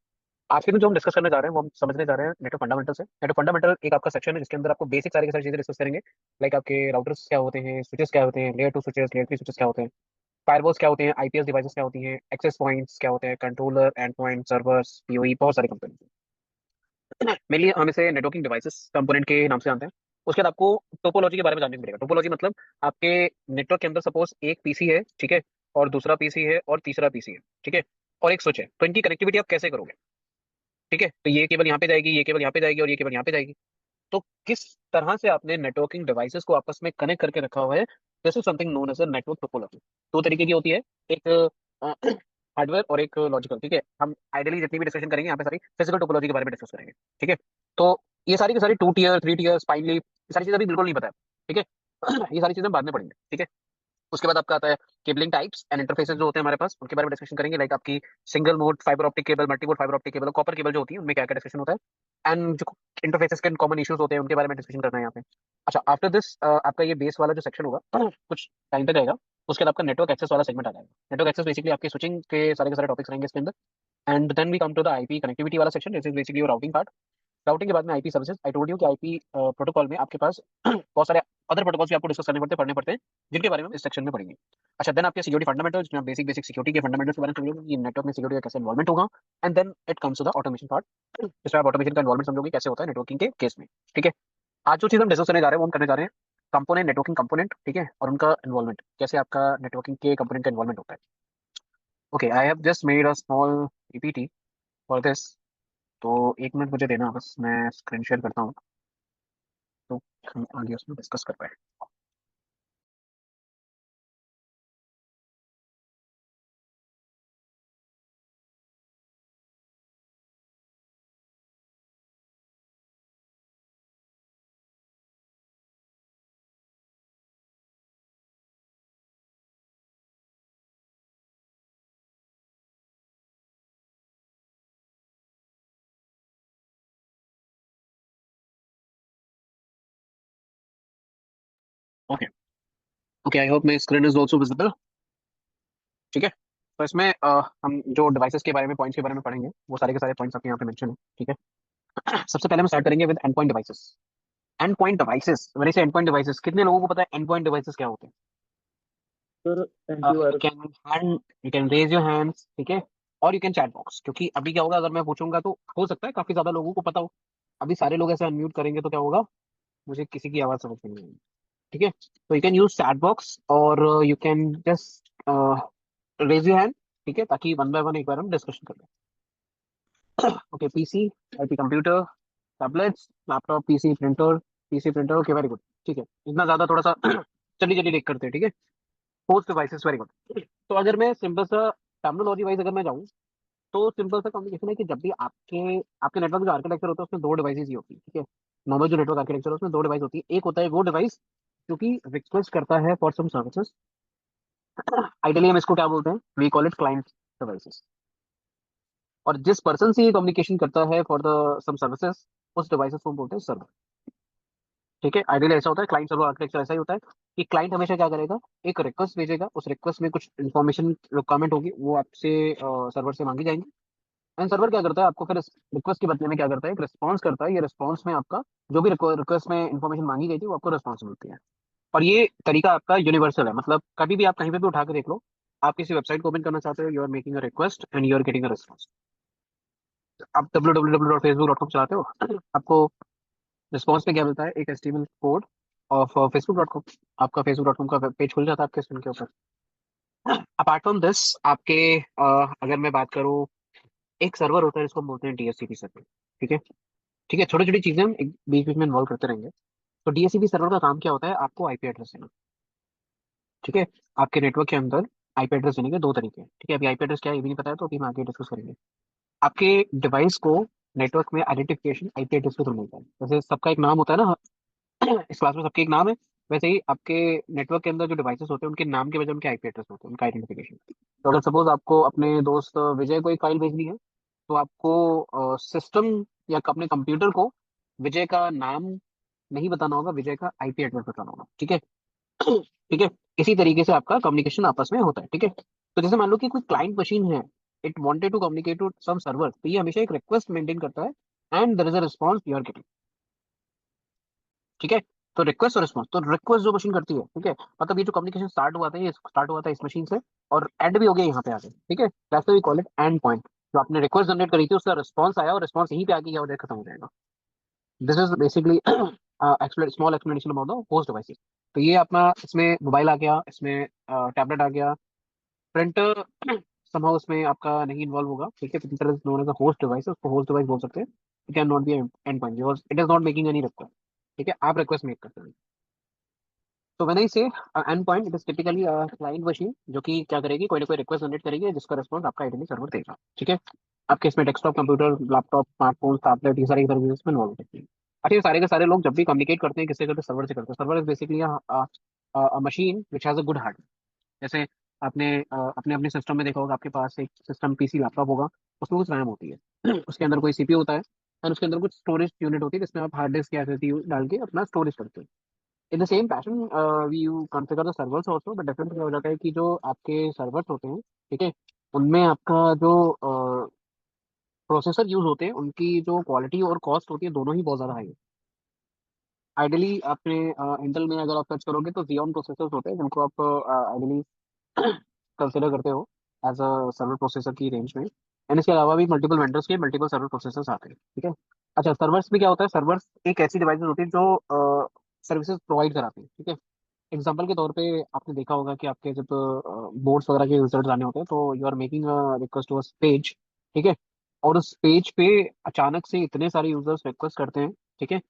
S1: आज के दिन जो हम डिस्कस करने जा रहे हैं वो हम समझने जा रहे हैं नेटवर्क फंडामेंटल से। नेटवर्क फंडामेंटल एक आपका सेक्शन है जिसके अंदर आपको बेसिक सारी की सारी चीजें डिस्कस करेंगे, लाइक आपके राउटर्स क्या होते हैं, स्विचेस क्या होते हैं, layer two switches, layer three switches क्या होते हैं, फायरवॉल्स क्या होते हैं, आईपीएस डिवाइसेस क्या होती हैं, एक्सेस पॉइंट्स क्या होते हैं, controller, and point, servers, PoE, बहुत सारे कंपोनेंट्स। मेनली हम इसे नेटवर्किंग डिवाइसेस कंपोनेंट के नाम से जानते हैं। उसके बाद आपको टोपोलॉजी के बारे में जानने को मिलेगा। टोपोलॉजी मतलब आपके नेटवर्क के अंदर सपोज एक पीसी है, ठीक है, और दूसरा पीसी है और तीसरा पीसी है, ठीक है, और एक स्विच है, तो इनकी कनेक्टिविटी आप कैसे करोगे, ठीक है। तो ये केबल यहाँ पे जाएगी, ये केबल यहाँ पे जाएगी और ये केबल यहाँ पे जाएगी। तो किस तरह से आपने नेटवर्किंग डिवाइसेस को आपस में कनेक्ट करके रखा हुआ है, this is something known as a network topology. दो तरीके की होती है, एक हार्डवेयर और एक लॉजिकल, ठीक है। हम आइडियली जितनी भी डिस्कशन करेंगे यहाँ पे सारी फिजिकल टोपोलॉजी के बारे में डिस्कस करेंगे, ठीक है। तो ये सारी की सारी 2 टीयर 3 टीयर स्पाइन लीफ, ये सारी चीजें अभी बिल्कुल नहीं पता है, ठीक है। ये सारी चीजें हम बाद में पढ़ेंगे, ठीक है। उसके बाद आपका आता है केबलिंग टाइप्स एंड इंटरफेसेस जो होते हैं हमारे पास, उनके बारे में डिस्कशन करेंगे, लाइक आपकी single mode fibre optic cable, multi mode fibre optic cable और कॉपर केबल जो होती है उनमें क्या क्या डिस्कशन होता है, एंड जो इंटरफेसेस के कॉमन इश्यूज होते हैं उनके बारे में डिस्कशन करना है यहाँ पे। अच्छा, आफ्टर दिस आपका ये बेस वाला जो सेक्शन होगा कुछ टाइम तक रहेगा। उसके बाद आपका नेटवर्क एक्सेस वाला सेगमेंट आ जाएगा। नेटवर्क एक्सेस बेसिकली आपके स्विचिंग के सारे टॉपिक्स रहेंगे इसके अंदर। And then we come to the IP connectivity वाला section, this is basically your routing part. Routing के बाद में IP services. I told you कि आईपी प्रोटोकॉल में आपके पास बहुत सारे अदर प्रोटोकॉल्स भी आपको डिस्कस करने पड़ते हैं, पढ़ने पड़ते हैं, जिनके बारे में हम इस सेक्शन में पढ़ेंगे। अच्छा, देन आपके सिक्योरिटी फंडामेंटल्स, जिसमें आप बेसिक बेसिक सिक्योरिटी के फंडामेंटल्स के बारे में समझोगे, ये नेटवर्क में सिक्योरिटी का कैसे इन्वॉल्वमेंट होगा। And then it comes to the automation part, जिसमें आप ऑटोमेशन का इन्वॉल्वमेंट समझोगे कैसे होता है नेटवर्किंग के केस में, ठीक है। आज जो चीज हम डिस्कस करने जा रहे हैं वो हम करने जा रहे हैं कंपोनेंट, नेटवर्किंग कंपोनेंट, ठीक है, और उनका इन्वॉल्वमेंट, कैसे आपका नेटवर्किंग के कंपोनेंट का इन्वॉल्वमेंट होता है। Okay, I have just made a small PPT for this. तो एक मिनट मुझे देना, बस मैं स्क्रीन शेयर करता हूँ, तो हम आगे उसमें डिस्कस कर पाए। Okay, okay, I hope my screen is also visible, ठीक है। तो इसमें हम जो डिवाइसेस के बारे में, पॉइंट्स के बारे में पढ़ेंगे, वो सारे के सारे पॉइंट्स आपके यहाँ पे मेंशन है, ठीक है। सबसे पहले हम स्टार्ट करेंगे with and point devices. And point devices, मैंने से एंड पॉइंट डिवाइसेस, कितने लोगों को पता है एंड पॉइंट डिवाइसेस क्या होते हैं?
S2: Sir
S1: you
S2: antivirus.
S1: Can hand you can raise your hands, ठीक है, और यू कैन चैट बॉक्स, क्योंकि अभी क्या होगा, अगर मैं पूछूंगा तो हो सकता है काफी ज्यादा लोगों को पता हो, अभी सारे लोग ऐसे अनम्यूट करेंगे तो क्या होगा, मुझे किसी की आवाज समझ में नहीं आएगी। ठीक है, तो you can use chat box और you can just raise your hand. ठीक है, ताकि वन बाय वन एक बार हम डिस्कशन कर लें। Okay, PC, IP computer, tablets, laptop, PC printer, okay very good. ठीक है, इतना ज्यादा थोड़ा सा जल्दी जल्दी देख करते हैं। ठीक है, पोस्ट डिवाइसेस, वेरी गुड। तो अगर मैं सिंपल सा टर्मिनोलॉजी वाइज अगर मैं जाऊँ, तो सिंपल सा कम्युनिकेशन है कि जब भी आपके आपके नेटवर्क जो आर्किटेक्चर होता है उसमें दो डिवाइसेस ही होती है। ठीक है, नॉर्मल जो नेटवर्क आर्किटेक्चर है उसमें दो डिवाइस होती है। एक होता है वो डिवाइस जो कि रिक्वेस्ट करता है फॉर सम सर्विसेज। आइडियली हम इसको क्या बोलते हैं, we call it client devices. और जिस पर्सन से ये कम्युनिकेशन करता है फॉर द सम सर्विसेज, उस डिवाइसेस को हम बोलते हैं सर्वर। ठीक है, आइडियली ऐसा होता है, क्लाइंट सर्वर आर्किटेक्चर ऐसा ही होता है कि क्लाइंट हमेशा क्या करेगा, एक रिक्वेस्ट भेजेगा, उस रिक्वेस्ट में कुछ इन्फॉर्मेशन रिक्वायरमेंट होगी, वो आपसे सर्वर से मांगी जाएंगी। एंड सर्वर क्या करता है, आपको फिर रिक्वेस्ट के बदले में क्या करता है, एक रिस्पॉन्स करता है। ये रिस्पॉन्स में आपका जो भी रिक्वेस्ट में इन्फॉर्मेशन मांगी गई थी वो आपको रिस्पॉन्स मिलती है। और ये तरीका आपका यूनिवर्सल है, मतलब कभी भी आप कहीं पे भी उठा के देख लो, आप किसी वेबसाइट को ओपन करना चाहते हो, you are making a request and you are getting a response. आप www.facebook.com चलाते हो, आपको रिस्पॉन्स में क्या मिलता है, एक एचटीएमएल कोड ऑफ facebook.com। आपका facebook.com का पेज खुल जाता है आपके स्क्रीन के ऊपर। अपार्ट फ्रॉम दिस, आपके अगर मैं बात करूँ, एक सर्वर होता है जिसको हम बोलते हैं डीएचसीपी सर्वर। ठीक है, ठीक है, छोटी छोटी चीजें हम एक बीच बीच में इन्वॉल्व करते रहेंगे। तो डीएचसीपी सर्वर का काम क्या होता है, आपको आईपी एड्रेस देना। ठीक है, आपके नेटवर्क के अंदर आईपी एड्रेस देने के दो तरीके हैं। ठीक है, अभी आईपी एड्रेस क्या है ये भी नहीं पता है, तो अभी हम आगे डिस्कस करेंगे। आपके डिवाइस को नेटवर्क में आइडेंटिफिकेशन आईपी एड्रेस के थ्रू मिलता है। जैसे सबका एक नाम होता है ना, इस क्लास में सबके एक नाम है, वैसे ही आपके नेटवर्क के अंदर जो डिवाइसेस होते हैं उनके नाम के बजाय उनके आईपी एड्रेस होते हैं, उनका आइडेंटिफिकेशन। तो अगर सपोज आपको अपने दोस्त विजय को एक फाइल भेजनी है, तो आपको सिस्टम या अपने कंप्यूटर को विजय का नाम नहीं बताना होगा, विजय का आईपी एड्रेस बताना होगा। ठीक है, ठीक है, इसी तरीके से आपका कम्युनिकेशन आपस में होता है। ठीक है, तो जैसे मान लो कि कोई क्लाइंट मशीन है, it wanted to communicate to some server, तो ये हमेशा एक रिक्वेस्ट मेंटेन करता है and there is a response you are getting. ठीक है, तो रिक्वेस्ट और रिस्पांस, तो रिक्वेस्ट जो मशीन करती है, ठीक है, मतलब ये जो कम्युनिकेशन स्टार्ट हुआ था, ये स्टार्ट हुआ था इस मशीन से और एंड भी हो गया यहाँ पे आके। ठीक है, that's we call it end point. जो आपने रिक्वेस्ट जनरेट करी थी उसका रिस्पांस आया और रिस्पांस यहीं पे आके क्या हो जाएगा, खत्म हो जाएगा। This is basically small explanation about the host devices. तो ये अपना, इसमें मोबाइल आ गया, इसमें टैबलेट आ गया, प्रिंटर समहाउ उसमें आपका नहीं इन्वॉल्व होगा। ठीक है, printer is known as a host device, उसको होस्ट डिवाइस बोल सकते हैं। It can not be end point because it is not making any request. ठीक है, आप रिक्वेस्ट मेक करते हैं। तो व्हेन आई से and point, it is typically client machine जो कि क्या करेगी, कोई ना कोई रिक्वेस्ट जनरेट करेगी जिसका रिस्पॉन्स आपका आइडियली सर्वर देगा। ठीक है, आपके इसमें desktop computer, laptop, smartphone, tablet, ये सारी सर्विसेज में इन्वॉल्व होती है। अच्छा, ये सारे के सारे लोग जब भी कम्युनिकेट करते हैं किससे करते हैं, सर्वर से करते हैं। Server is basically machine which has a good hardware. जैसे आपने अपने अपने सिस्टम में देखा होगा, आपके पास एक सिस्टम पीसी लैपटॉप होगा, उसमें कुछ रैम होती है, उसके अंदर कोई सीपीयू होता है और उसके अंदर कुछ स्टोरेज यूनिट होती है जिसमें आप हार्ड डिस्क या एसएसडी डाल के अपना स्टोरेज करते हैं। In the same fashion we you configure the servers also, but different क्या हो जाता है कि जो आपके सर्वर्स होते हैं, ठीक है, उनमें आपका जो प्रोसेसर यूज होते हैं उनकी जो क्वालिटी और कॉस्ट होती है दोनों ही बहुत ज़्यादा हाई है। आइडियली आपने इंटेल में अगर आप सर्च करोगे तो Xeon प्रोसेसर्स होते हैं जिनको आप आइडियली कंसिडर करते हो एज अ सर्वर प्रोसेसर की रेंज में। एंड इसके अलावा भी मल्टीपल वेंडर्स के मल्टीपल सर्वर प्रोसेसर्स आते हैं। ठीक है, अच्छा, सर्वर्स में क्या होता है, सर्वर्स एक ऐसी डिवाइसेस होती है जो सर्विसेज प्रोवाइड कराती है। ठीक है, एग्जाम्पल के तौर पे आपने देखा होगा कि आपके जब बोर्ड्स वगैरह के रिजल्ट आने होते हैं तो you are making request to a page. ठीक है, और उस पेज पे अचानक से इतने सारे यूजर्स रिक्वेस्ट करते हैं। ठीक है,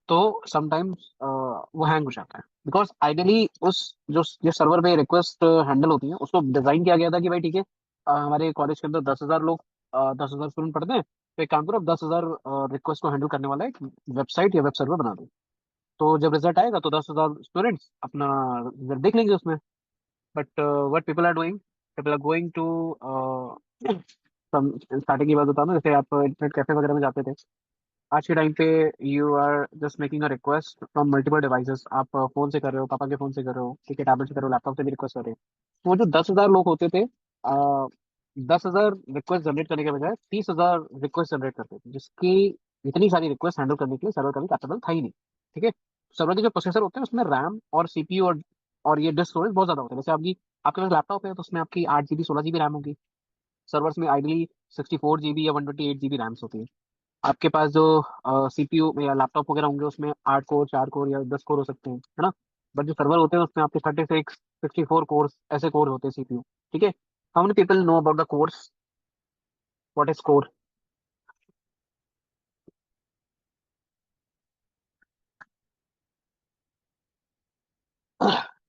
S1: तो समटाइम्स वो हैंग हो जाता है बिकॉज आइडियली उस जो ये सर्वर पे रिक्वेस्ट हैंडल होती है उसको डिजाइन किया गया था कि भाई ठीक है, हमारे कॉलेज के अंदर 10,000 लोग, 10,000 स्टूडेंट पढ़ते हैं, तो एक काम करो, 10,000 रिक्वेस्ट को हैंडल करने वाला एक वेबसाइट या वेब सर्वर बना दो। तो जब रिजल्ट आएगा तो 10,000 स्टूडेंट्स अपना रिजल्ट देख लेंगे उसमें। But what people are doing, people are going to starting की बात बताऊँ ना, जैसे आप इंटरनेट कैफे वगैरह में जाते थे, आज के टाइम पे you are just making a request from multiple devices. आप फोन से कर रहे हो, पापा के फोन से कर रहे हो, ठीक है, टैबलेट से कर रहे हो, लैपटॉप से भी रिक्वेस्ट कर रहे हो। तो वो जो 10,000 लोग होते थे, 10,000 रिक्वेस्ट जनरेट करने के बजाय 30,000 रिक्वेस्ट जनरेट करते थे, जिसकी इतनी सारी रिक्वेस्ट हैंडल करने के लिए सर्वर कभी कैपेबल था ही नहीं। ठीक है, सर्वर के जो प्रोसेसर होते हैं उसमें रैम और सीपीयू और ये डिस्क स्टोरेज बहुत ज्यादा होता है। जैसे आपके पास लैपटॉप है तो उसमें आपकी 8 जीबी 16 जीबी रैम होगी। सर्वर्स में आइडली 64 जीबी या 128 जीबी रैम्स होती है। आपके पास जो सीपीयू या लैपटॉप वगैरह होंगे उसमें 8 कोर, 4 कोर या 10 कोर हो सकते हैं, है ना। बट जो सर्वर होते हैं उसमें आपके 36, 64 कोर्स, ऐसे कोर होते हैं सीपीयू। ठीक है। How many people know about the course, what is core?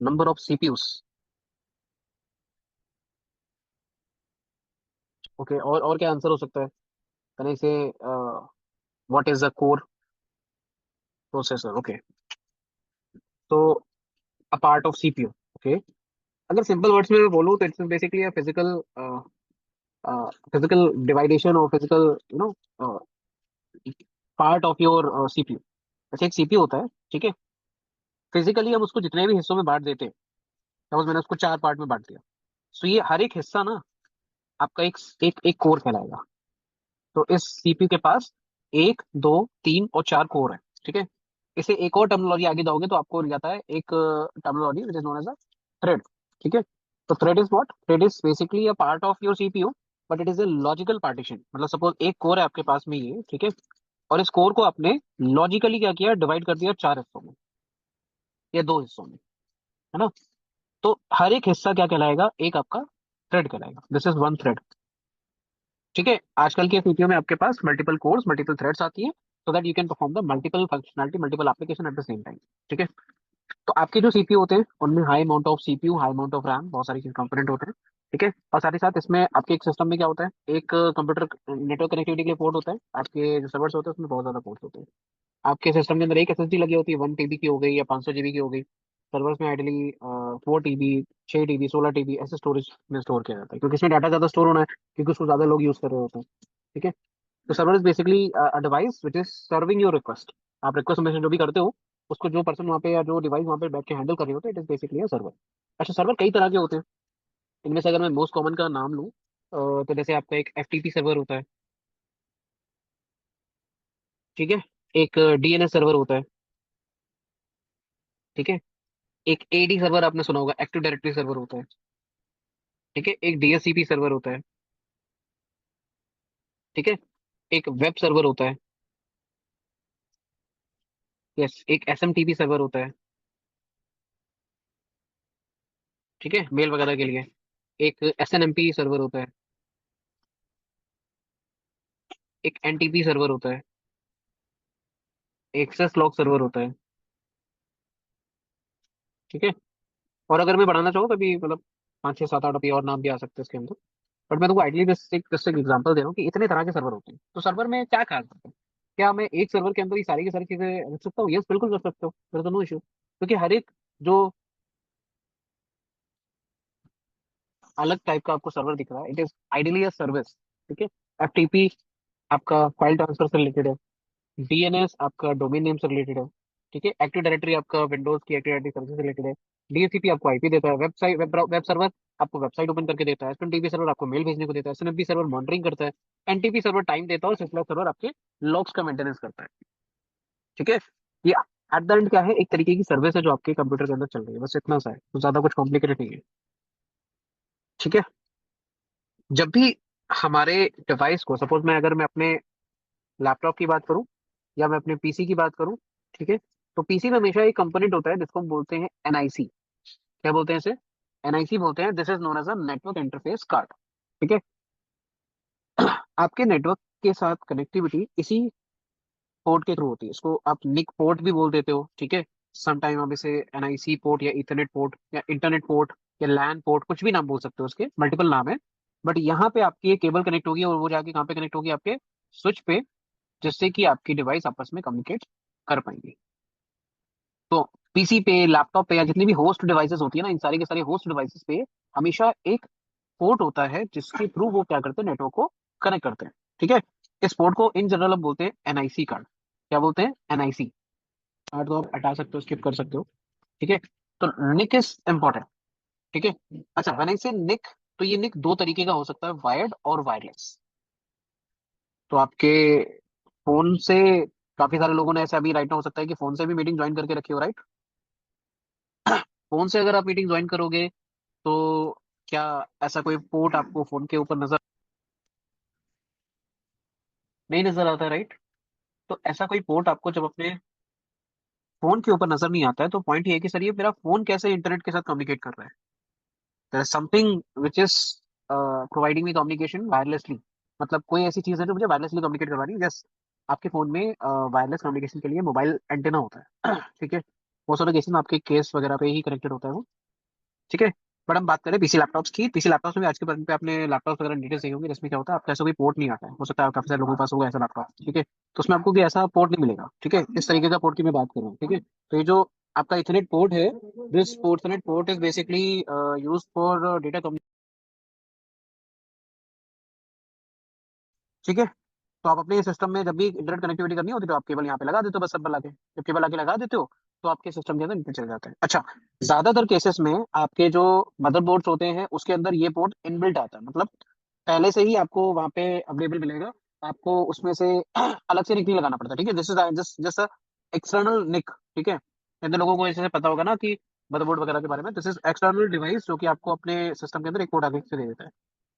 S1: Number of CPUs. Okay, और क्या आंसर हो सकता है? कहने से what is a core processor? Okay, तो a part of CPU. Okay, अगर सिंपल वर्ड्स में मैं बोलूँ तो it's basically a physical physical divideation और physical you know part of your CPU. जैसे एक सीपीयू होता है, ठीक है। फिजिकली हम उसको जितने भी हिस्सों में बांट देते हैं, सपोज मैंने उसको 4 पार्ट में बांट दिया, तो ये हर एक हिस्सा ना आपका एक कोर कहलाएगा। तो इस सीपीयू के पास 1, 2, 3 और 4 कोर है, ठीक है। इसे एक और टर्मिनोलॉजी आगे जाओगे तो आपको मिल जाता है एक terminology which is known as a thread. ठीक है। तो thread is what? Thread is basically a part of your CPU, but it is a logical partition. मतलब सपोज एक कोर है आपके पास में ये, ठीक है, और इस कोर को आपने लॉजिकली क्या किया, डिवाइड कर दिया 4 हिस्सों में या 2 हिस्सों में, है ना। तो हर एक हिस्सा क्या कहलाएगा? एक आपका थ्रेड कहलाएगा। This is one thread. ठीक है। आजकल के सीपीयू में आपके पास मल्टीपल कोर्स, मल्टीपल थ्रेड्स आती है, so that you can perform the multiple functionality, multiple application at the same time. ठीक है। तो आपके जो सीपीयू होते हैं उनमें high amount of CPU, high amount of RAM, बहुत सारी चीज कंपोनेंट होते हैं। ठीक है। और साथ ही साथ इसमें आपके एक सिस्टम में क्या होता है, एक कंप्यूटर नेटवर्क कनेक्टिविटी के लिए पोर्ट होता है, आपके जो सर्वर्स होते हैं उसमें बहुत ज्यादा पोर्ट होते हैं। आपके सिस्टम के अंदर एक एसएसडी लगी होती है, 1 टीबी की हो गई या 500 जीबी की हो गई। सर्वर्स में आइडली 4 टीबी, 6 टीबी, 16 टीबी ऐसे स्टोरेज में स्टोर किया जाता है, क्योंकि इसमें डाटा ज्यादा स्टोर होना है, क्योंकि उसको ज्यादा लोग यूज कर रहे होते हैं। ठीक है। तो server is basically a device which is serving your request. आप रिक्वेस्ट सबमिशन जो भी करते हो, उसको जो पर्सन वहाँ पे या जो डिवाइस वहाँ पे बैठ के हैंडल कर रही होते हैं, it is basically a server. अच्छा, सर्वर कई तरह के होते हैं। इनमें से अगर मैं मोस्ट कॉमन का नाम लूँ तो जैसे आपका एक एफटीपी सर्वर होता है, ठीक है। एक डीएनएस सर्वर होता है, ठीक है। एक एडी सर्वर आपने सुना होगा, एक्टिव डायरेक्टरी सर्वर होता है, ठीक है। एक डीएससीपी सर्वर होता है, ठीक है। एक वेब सर्वर होता है, यस। एक एसएमटीपी सर्वर होता है, ठीक है, मेल वगैरह के लिए। एक एसएनएमपी सर्वर होता है। एक एनटीपी सर्वर होता है। एक्सेस लॉग सर्वर होता है, ठीक है। और अगर मैं बढ़ाना चाहूँ कभी, मतलब 5, 6, 7, 8 अभी और नाम भी आ सकते हैं इसके अंदर। बट मैं तुमको आइडली जस्ट एक एग्जांपल दे रहा हूँ कि इतने तरह के सर्वर होते हैं। तो सर्वर में क्या खास बात है? क्या मैं एक सर्वर के अंदर ये सारी की सारी चीजें रख सकता हूँ? यस, बिल्कुल रख सकते हो, फिर तो नो इशू, क्योंकि हर एक जो अलग टाइप का आपको सर्वर दिख रहा है, it is ideally a service. ठीक है। एफटीपी आपका फाइल ट्रांसफर से रिलेटेड है। डीएनएस आपका डोमेन नेम से रिलेटेड है, ठीक है। एक्टिव डायरेक्टरी आपका विंडोज की एक्टिव डायरेक्टरी सर्विस से रिलेटेड है। डीएचसीपी आपको आईपी देता है। वेबसाइट वेब सर्वर आपको वेबसाइट ओपन करके देता है। एसएमटीपी सर्वर आपको मेल भेजने को देता है। एसएनएमपी सर्वर मॉनिटरिंग करता है। एनटीपी सर्वर टाइम देता है। और सिस्लॉग सर्वर आपके लॉग्स का मेंटेनेंस करता है, ठीक है। ये एट द एंड क्या है, एक तरीके की सर्विस है जो आपके कंप्यूटर के अंदर चल रही है, बस इतना सा है, तो ज्यादा कुछ कॉम्प्लिकेटेड नहीं है। ठीक है। जब भी हमारे डिवाइस को, सपोज मैं अपने लैपटॉप की बात करूं या मैं अपने पीसी की बात करूं, ठीक है। तो पीसी में हमेशा एक कंपोनेंट होता है जिसको हम बोलते हैं एनआईसी। क्या बोलते हैं इसे? एनआईसी बोलते हैं। This is known as a network interface card, ठीक है। आपके नेटवर्क के साथ कनेक्टिविटी इसी पोर्ट के थ्रू होती है। इसको आप निक पोर्ट भी बोल देते हो, ठीक है। समटाइम आप इसे एनआईसी पोर्ट या इथरनेट पोर्ट या इंटरनेट पोर्ट या लैन पोर्ट, कुछ भी नाम बोल सकते हो, उसके मल्टीपल नाम है। बट यहाँ पे आपकी एक केबल कनेक्ट होगी और वो जाके कहाँ पे कनेक्ट होगी? आपके स्विच पे, जिससे कि आपकी डिवाइस आपस में कम्युनिकेट कर पाएंगे। तो पीसी पे, लैपटॉप पे या जितनी भी होस्ट डिवाइसेस होती है ना, इन सारी के सारे होस्ट डिवाइसेस पे हमेशा एक पोर्ट होता है जिसके थ्रू वो क्या करते हैं, नेटवर्क को कनेक्ट करते हैं, ठीक है। इस पोर्ट को इन जनरल हम बोलते हैं एनआईसी कार्ड। क्या बोलते हैं? NIC card. तो आप हटा सकते हो, स्किप कर सकते हो, ठीक है। तो निक इज इंपॉर्टेंट, ठीक है। अच्छा, व्हेन आई से निक, तो ये निक दो तरीके का हो सकता है, वायर्ड और वायरलेस। तो आपके फोन से, काफी सारे लोगों ने ऐसे अभी राइट ना, हो सकता है कि फोन से भी मीटिंग ज्वाइन करके रखी हो, राइट। फोन से अगर आप मीटिंग ज्वाइन करोगे तो क्या ऐसा कोई पोर्ट आपको फोन के ऊपर नजर नहीं नजर आता, राइट? तो ऐसा कोई पोर्ट आपको जब अपने फोन के ऊपर नजर नहीं आता है, तो पॉइंट ये है कि सर ये मेरा फोन कैसे इंटरनेट के साथ कम्युनिकेट कर रहा है। There is something which is providing me communication wirelessly. मतलब कोई ऐसी चीज है जो मुझे वायरलेसली कम्युनिकेट करवा रही है। जैसे आपके फोन में वायरलेस कम्युनिकेशन के लिए मोबाइल एंटेना होता है ठीक है, वो सारे केसेस में आपके केस वगैरह पे ही कनेक्टेड होता है वो, ठीक है। बट हम बात करें पीसी लैपटॉप्स की। पीसी लैपटॉप्स में आज के टाइम पे आपने लैपटॉप वगैरह डिटेल्स देखे होंगे, जिसमें क्या होता है, आपका ऐसा कोई पोर्ट नहीं आता है। हो सकता है काफी सारे लोगों के पास होगा ऐसा लैपटॉप, ठीक है। तो उसमें आपको कोई ऐसा पोर्ट नहीं मिलेगा, ठीक है। इस तरीके का पोर्ट की मैं बात कर रहा हूँ, ठीक है। तो ये जो आपका इथरनेट पोर्ट है, this port Ethernet port is basically use for data, ठीक है। तो आप अपने सिस्टम में जब भी इंटरनेट कनेक्टिविटी करनी होती है तो आप केबल यहाँ पे लगा देते हो, बस सब लगा के, जब केबल आके लगा देते हो तो आपके सिस्टम के अंदर इंटरनेट चल जाता है। अच्छा, ज्यादातर केसेस में आपके जो मदरबोर्ड्स होते हैं उसके अंदर ये पोर्ट इनबिल्ट आता है, मतलब पहले से ही आपको वहाँ पे अवेलेबल मिलेगा। आपको उसमें से अलग से निक नहीं लगाना पड़ता, ठीक है। This is just just external NIC, ठीक है। इतने लोगों को ऐसे पता होगा ना कि मदरबोर्ड वगैरह के बारे में, दिस इज एक्सटर्नल डिवाइस जो कि आपको अपने सिस्टम के अंदर एक पोर्ट आगे से दे देता है।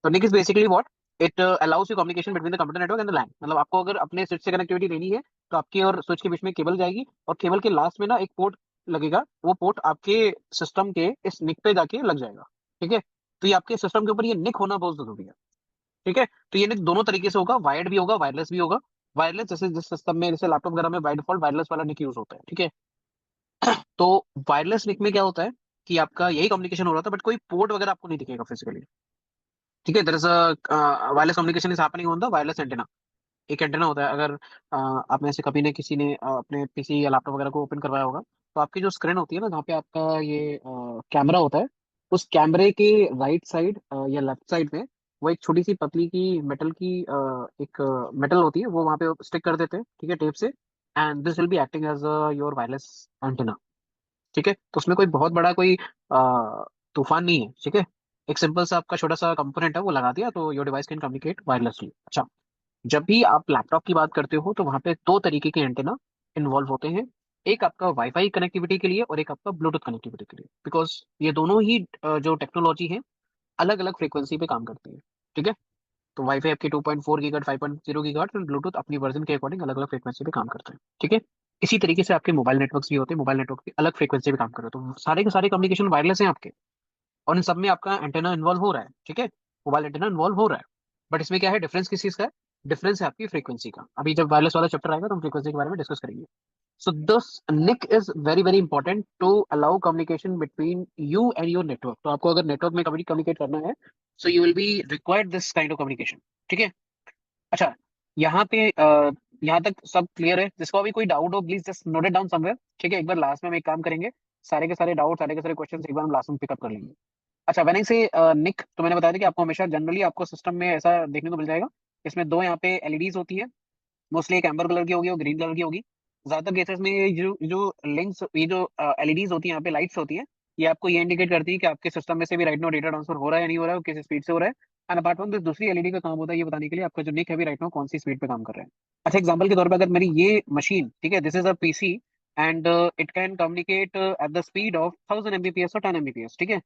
S1: तो NIC is basically what, it allows you communication between the computer network and the LAN. मतलब आपको अगर अपने स्विच से कनेक्टिविटी लेनी है तो आपकी और स्विच के बीच में केबल जाएगी, और केबल के लास्ट में ना एक पोर्ट लगेगा, वो पोर्ट आपके सिस्टम के इस निक पे जाके लग जाएगा, ठीक है। तो ये आपके सिस्टम के ऊपर ये निक होना बहुत जरूरी है, ठीक है। तो ये निक दोनों तरीके से होगा, वायर्ड भी होगा, वायरलेस भी होगा। वायरलेस जैसे जिस सिस्टम में, जैसे लैपटॉप वगैरह में बाय डिफॉल्ट वायरलेस वाला निक यूज होता है, ठीक है। तो वायरलेस निक में क्या होता है कि आपका यही कम्युनिकेशन हो रहा था, बट कोई पोर्ट वगैरह आपको नहीं दिखेगा फिजिकली, ठीक है। There is a wireless communication is happening on the wireless antenna. एक एंटेना होता है, अगर आप में से कभी ने किसी ने अपने पीसी या लैपटॉप वगैरह को ओपन करवाया होगा, तो आपकी जो स्क्रीन होती है ना, जहाँ पे आपका ये कैमरा होता है, उस कैमरे के राइट साइड या लेफ्ट साइड में वो एक छोटी सी पतली की मेटल की एक मेटल होती है, वो वहाँ पे स्टिक कर देते हैं, ठीक है, टेप से। And this will be acting as your wireless antenna, ठीक है। तो उसमें कोई बहुत बड़ा कोई तूफान नहीं है, ठीक है। एक सिंपल सा आपका छोटा सा कंपोनेंट है, वो लगा दिया तो your device can communicate wirelessly. अच्छा, जब भी आप लैपटॉप की बात करते हो तो वहां पे दो तरीके के एंटेना इन्वॉल्व होते हैं। एक आपका वाईफाई कनेक्टिविटी के लिए और एक आपका ब्लूटूथ कनेक्टिविटी के लिए, बिकॉज ये दोनों ही जो टेक्नोलॉजी है अलग अलग फ्रीक्वेंसी पे काम करती है, ठीक है। तो वाईफाई आपकी 2.4 गीगाहर्ट्ज, 5.0 गीगाहर्ट्ज, और ब्लूटूथ अपनी वर्जन के अकॉर्डिंग अलग अलग फ्रीक्वेंसी पे काम करते हैं, ठीक है। इसी तरीके से आपके मोबाइल नेटवर्क्स भी होते हैं, मोबाइल नेटवर्क भी अलग फ्रीक्वेंसी पे काम कर रहे हैं, तो सारे के सारे कम्युनिकेशन वायरलेस हैं आपके, और इन सब में आपका एंटेना इन्वॉल्व हो रहा है, ठीक है। मोबाइल एंटेना इन्वॉल्व हो रहा है। बट इसमें क्या है डिफरेंस, किस चीज का है? डिफरेंस है आपकी फ्रीक्वेंसी का। अभी जब वायरलेस वाला चैप्टर आएगा तो हम फ्रीक्वेंसी के बारे में डिस्कस करेंगे। So this NIC is very very important to allow communication between you and your network. तो आपको अगर नेटवर्क में कभी कम्युनिकेट करना है, so you will be required this kind of communication, ठीक है। अच्छा, यहाँ पे यहाँ तक सब क्लियर है? जिसको अभी कोई डाउट हो please just note it down somewhere, ठीक है। एक बार लास्ट में हम एक काम करेंगे, सारे के सारे डाउट, सारे के सारे क्वेश्चन एक बार हम लास्ट में पिकअप कर लेंगे। अच्छा, व्हेन आई से निक, तो मैंने बताया था कि आपको हमेशा जनरली आपको सिस्टम में ऐसा देखने को मिल जाएगा। इसमें दो यहाँ पे एलईडीज होती है, मोस्टली एक एम्बर कलर की होगी और ग्रीन कलर की होगी। ज्यादातर केसेस में ये जो लिंक्स, ये जो एलईडीज होती है, यहाँ पे लाइट्स होती हैं, ये आपको ये इंडिकेट करती है कि आपके सिस्टम में से भी राइट नाउ डेटा ट्रांसफर हो रहा है या नहीं हो रहा है, और किस स्पीड से हो रहा है। एंड अपार्ट फ्रॉम दिस, दूसरी एलईडी का काम होता है ये बताने के लिए आपका जो निक है भी राइट नाउ कौन सी स्पीड पे काम कर रहा है। अच्छा, एग्जांपल के तौर पे अगर मेरी ये मशीन, ठीक है, this is a PC, and it can communicate at the speed of 1000 Mbps और 10 Mbps, ठीक है।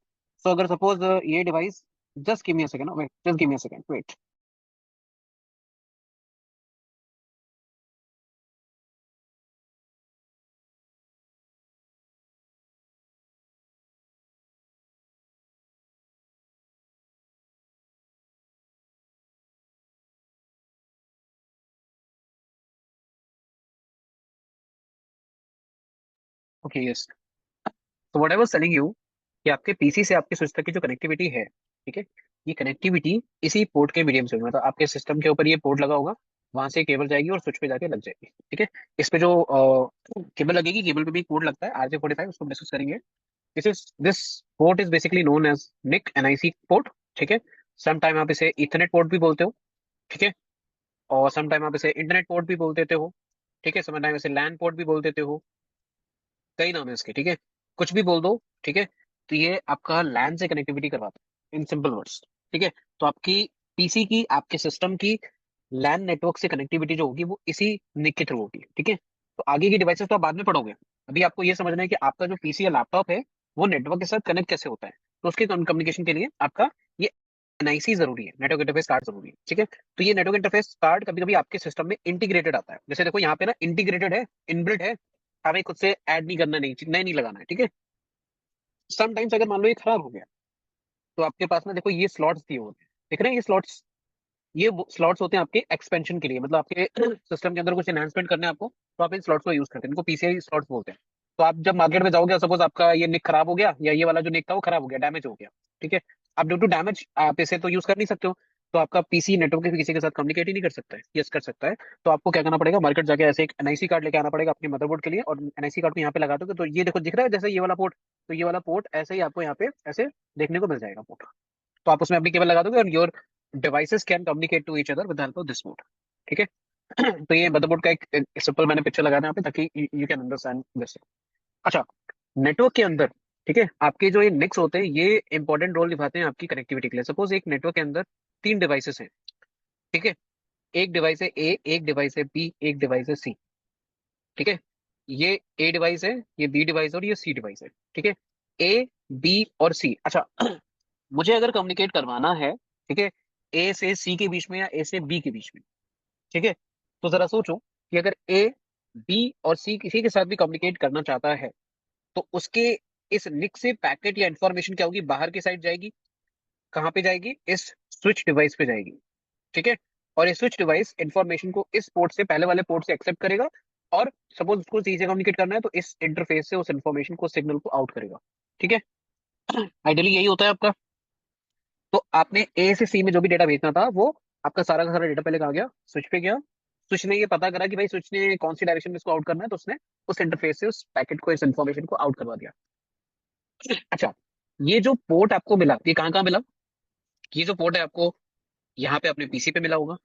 S1: सो अगर सपोज ये device, just give me a second, wait, just give me a second, wait. Okay, yes. तो what I was telling you कि आपके पीसी से आपके स्विच तक की जो कनेक्टिविटी है, ठीक है, ये कनेक्टिविटी इसी पोर्ट के मीडियम से होगी। मतलब आपके सिस्टम के ऊपर ये पोर्ट लगा होगा, वहां से केबल जाएगी और स्विच पे जाके लग जाएगी, ठीक है। इस पे जो केबल लगेगी, केबल पे भी एक पोर्ट लगता है RJ45, उसको डिस्कस करेंगे। This port is basically known as NIC NIC port, ठीक है। सम टाइम आप इसे इथरनेट पोर्ट भी बोलते हो, ठीक है। और सम टाइम आप इसे इंटरनेट पोर्ट भी बोल देते हो, ठीक है। सम टाइम इसे लैन पोर्ट भी बोल देते हो, कई नाम है इसके, ठीक है। कुछ भी बोल दो, ठीक है। तो ये आपका लैन से कनेक्टिविटी करवाता है इन सिंपल वर्ड्स, ठीक है। तो आपकी पीसी की, आपके सिस्टम की लैन नेटवर्क से कनेक्टिविटी जो होगी वो इसी निक के थ्रू होगी, ठीक है। तो आगे की डिवाइसेस तो आप बाद में पढ़ोगे, अभी आपको ये समझना है कि आपका जो पीसी या लैपटॉप है वो नेटवर्क के साथ कनेक्ट कैसे होता है। तो उसके कम्युनिकेशन के लिए आपका ये एनआईसी जरूरी है, नेटवर्क इंटरफेस कार्ड जरूरी है, ठीक है। तो ये नेटवर्क इंटरफेस कार्ड कभी कभी आपके सिस्टम में इंटीग्रेटेड आता है, जैसे देखो यहाँ पे ना इंटीग्रेटेड है, इनबिल्ट है, हमें खुद से ऐड नहीं करना, नहीं नहीं लगाना है, ठीक है। समटाइम्स अगर मान लो ये खराब हो गया, तो आपके पास ना देखो ये स्लॉट्स दिए होते हैं, देख रहे हैं ये स्लॉट्स, ये स्लॉट्स होते हैं आपके एक्सपेंशन के लिए, मतलब आपके सिस्टम के अंदर कुछ एनहांसमेंट करने हैं आपको, तो आप इन स्लॉट्स को यूज करते हैं, इनको पीसीआई स्लॉट्स बोलते हैं। तो आप जब मार्केट में जाओगे, सपोज आपका ये निक खराब हो गया, या ये वाला जो निक था वो खराब हो गया, डैमेज हो गया, ठीक है। अब ड्यू टू डैमेज आप इसे तो यूज कर नहीं सकते हो, तो आपका पीसी नेटवर्क के किसी के साथ कम्युनिकेट ही नहीं कर सकता है, यस कर सकता है। तो आपको क्या करना पड़ेगा, मार्केट जाके ऐसे एक एनआईसी कार्ड लेके आना पड़ेगा अपने मदरबोर्ड के लिए, और एनआईसी कार्ड को यहाँ पे लगा दोगे तो ये देखो दिख रहा है जैसे ये वाला पोर्ट, तो ये वाला पोर्ट ऐसे ही आपको यहाँ पे ऐसे देखने को मिल जाएगा पोर्ट। तो आप उसमें अपनी केबल लगा दोगे और your devices can communicate to each other with help of this port, ठीक है। तो ये मदरबोर्ड का एक सिंपल मैंने पिक्चर लगाया यहाँ पे ताकि यू कैन अंडरस्टैंड दिस। अच्छा, नेटवर्क के अंदर, ठीक है, आपके जो ये निक्स होते हैं ये इंपॉर्टेंट रोल निभाते हैं आपकी कनेक्टिविटी के लिए। सपोज एक नेटवर्क के अंदर तीन डिवाइसेस हैं, ठीक है, एक डिवाइस है ए, एक डिवाइस है बी, एक डिवाइस है सी, ठीक है। ये ए डिवाइस है, ये बी डिवाइस है और ये सी डिवाइस है, ठीक है। ए, बी और सी, अच्छा मुझे अगर कम्युनिकेट करवाना है, ठीक है, ए से सी के बीच में या ए से बी के बीच में, ठीक है, तो जरा सोचो कि अगर ए, बी और सी किसी के साथ भी कम्युनिकेट करना चाहता है, तो उसके इस निक से पैकेट या इंफॉर्मेशन क्या होगी, बाहर की साइड जाएगी, कहाँ पे जाएगी, इस स्विच डिवाइस पे जाएगी, ठीक है। और ये स्विच डिवाइस इंफॉर्मेशन को इस पोर्ट से, पहले वाले पोर्ट से एक्सेप्ट करेगा, और सपोज उसको सी से कम्युनिकेट करना है तो इस इंटरफेस से उस इंफॉर्मेशन को, सिग्नल को आउट करेगा, ठीक है। आइडियली यही होता है आपका। तो आपने ए से सी में जो भी डेटा भेजना था, वो आपका सारा का सारा डेटा पहले कहा गया, स्विच पे गया, स्विच ने ये पता करा कि भाई स्विच ने कौन सी डायरेक्शन में इसको आउट करना है, तो उसने उस इंटरफेस से उस पैकेट को, इस इंफॉर्मेशन को आउट करवा दिया। अच्छा, ये जो पोर्ट आपको मिला, ये कहाँ कहाँ मिला, ये जो पोर्ट है आपको यहाँ पे अपने पीसी पे मिला होगा,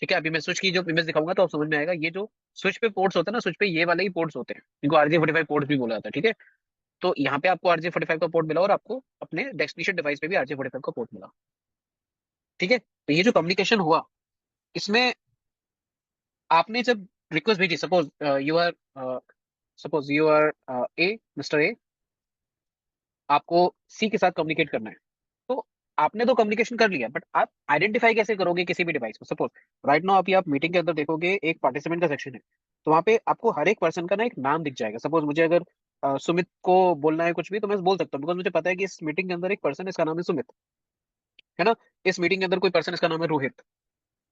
S1: ठीक है। अभी मैं स्विच की जो इमेज दिखाऊंगा तो आप समझ में आएगा, ये जो स्विच पे पोर्ट्स होते हैं ना, स्विच पे ये वाले ही पोर्ट्स होते हैं, इनको RJ45 पोर्ट्स भी बोला जाता है, ठीक है। तो यहाँ पे आपको RJ45 का पोर्ट मिला और आपको अपने डेस्टिनेशन डिवाइस पे भी RJ45 का पोर्ट मिला, ठीक है। तो ये जो कम्युनिकेशन हुआ, इसमें आपने जब रिक्वेस्ट भेजी, suppose you are a, mister A, आपको सी के साथ कम्युनिकेट करना है, तो आपने तो कम्युनिकेशन कर लिया, बट आप आइडेंटिफाई कैसे करोगे किसी भी डिवाइस को। सपोज राइट नाउ अभी आप मीटिंग के अंदर देखोगे एक पार्टिसिपेंट का सेक्शन है, तो वहां पे आपको हर एक पर्सन का ना एक नाम दिख जाएगा। सपोज मुझे अगर सुमित को बोलना है कुछ भी, तो मैं बोल सकता हूँ, बिकॉज मुझे पता है कि इस मीटिंग के अंदर एक पर्सन, इसका नाम है सुमित, है ना। इस मीटिंग के अंदर कोई पर्सन, इसका नाम है रोहित।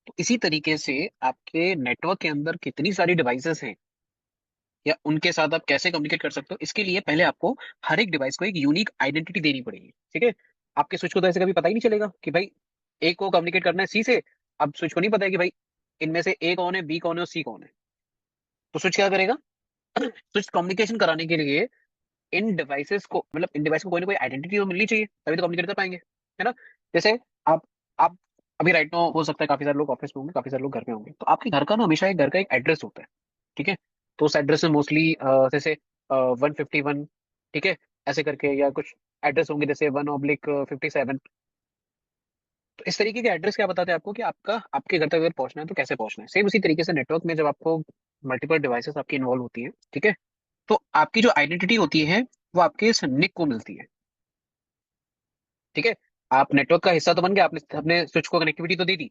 S1: तो इसी तरीके से आपके नेटवर्क के अंदर कितनी सारी डिवाइसेस हैं, या उनके साथ आप कैसे कम्युनिकेट कर सकते हो, इसके लिए पहले आपको हर एक डिवाइस को एक यूनिक आइडेंटिटी देनी पड़ेगी, ठीक है। आपके स्विच को तो ऐसे कभी पता ही नहीं चलेगा कि भाई ए को कम्युनिकेट करना है सी से, अब स्विच को नहीं पता है कि भाई इनमें से ए कौन है, बी कौन है और सी कौन है। तो स्विच क्या करेगा, स्विच कम्युनिकेशन कराने के लिए इन डिवाइसेस को, मतलब इन डिवाइस को कोई ना कोई आइडेंटिटी तो मिलनी चाहिए, तभी तो कम्युनिकेट कर पाएंगे, है ना। जैसे आप अभी राइट नाउ हो सकता है काफी सारे लोग ऑफिस में होंगे, काफी सारे लोग घर में होंगे, तो आपके घर का ना हमेशा एक घर का एक एड्रेस होता है, ठीक है। तो उस एड्रेस में मोस्टली जैसे 151, ठीक है, ऐसे करके, या कुछ एड्रेस होंगे जैसे 1/57। तो इस तरीके के एड्रेस क्या बताते हैं आपको कि आपका, आपके घर तक अगर पहुंचना है तो कैसे पहुंचना है। सेम उसी तरीके से नेटवर्क में जब आपको मल्टीपल डिवाइसेस आपकी इन्वॉल्व होती है, ठीक है, तो आपकी जो आइडेंटिटी होती है वो आपके इस निक को मिलती है, ठीक है। आप नेटवर्क का हिस्सा तो बन गया, आपने अपने स्विच को कनेक्टिविटी तो दे दी,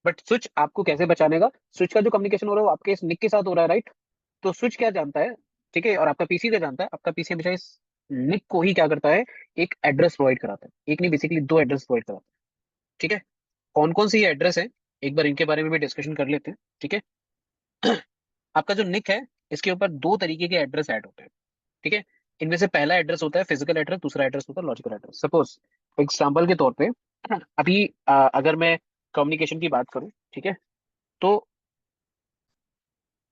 S1: बट स्विच आपको कैसे बचाने का, स्विच का जो कम्युनिकेशन हो रहा है वो आपके इस निक के साथ हो रहा है, राइट। तो स्विच क्या जानता है, ठीक है, और आपका पीसी क्या जानता है, आपका पीसी हमेशा इस निक को ही क्या करता है, एक एड्रेस प्रोवाइड कराता है, एक नहीं बेसिकली दो एड्रेस प्रोवाइड कराता है, ठीक है। कौन कौन सी एड्रेस है, एक बार इनके बारे में भी डिस्कशन कर लेते हैं, ठीक है। आपका जो निक है, इसके ऊपर दो तरीके के एड्रेस ऐड होते हैं, ठीक है। इनमें से पहला एड्रेस होता है फिजिकल एड्रेस, दूसरा एड्रेस होता है लॉजिकल एड्रेस। सपोज एग्जाम्पल के तौर पे अभी अगर मैं कम्युनिकेशन की बात करूं, ठीक है, तो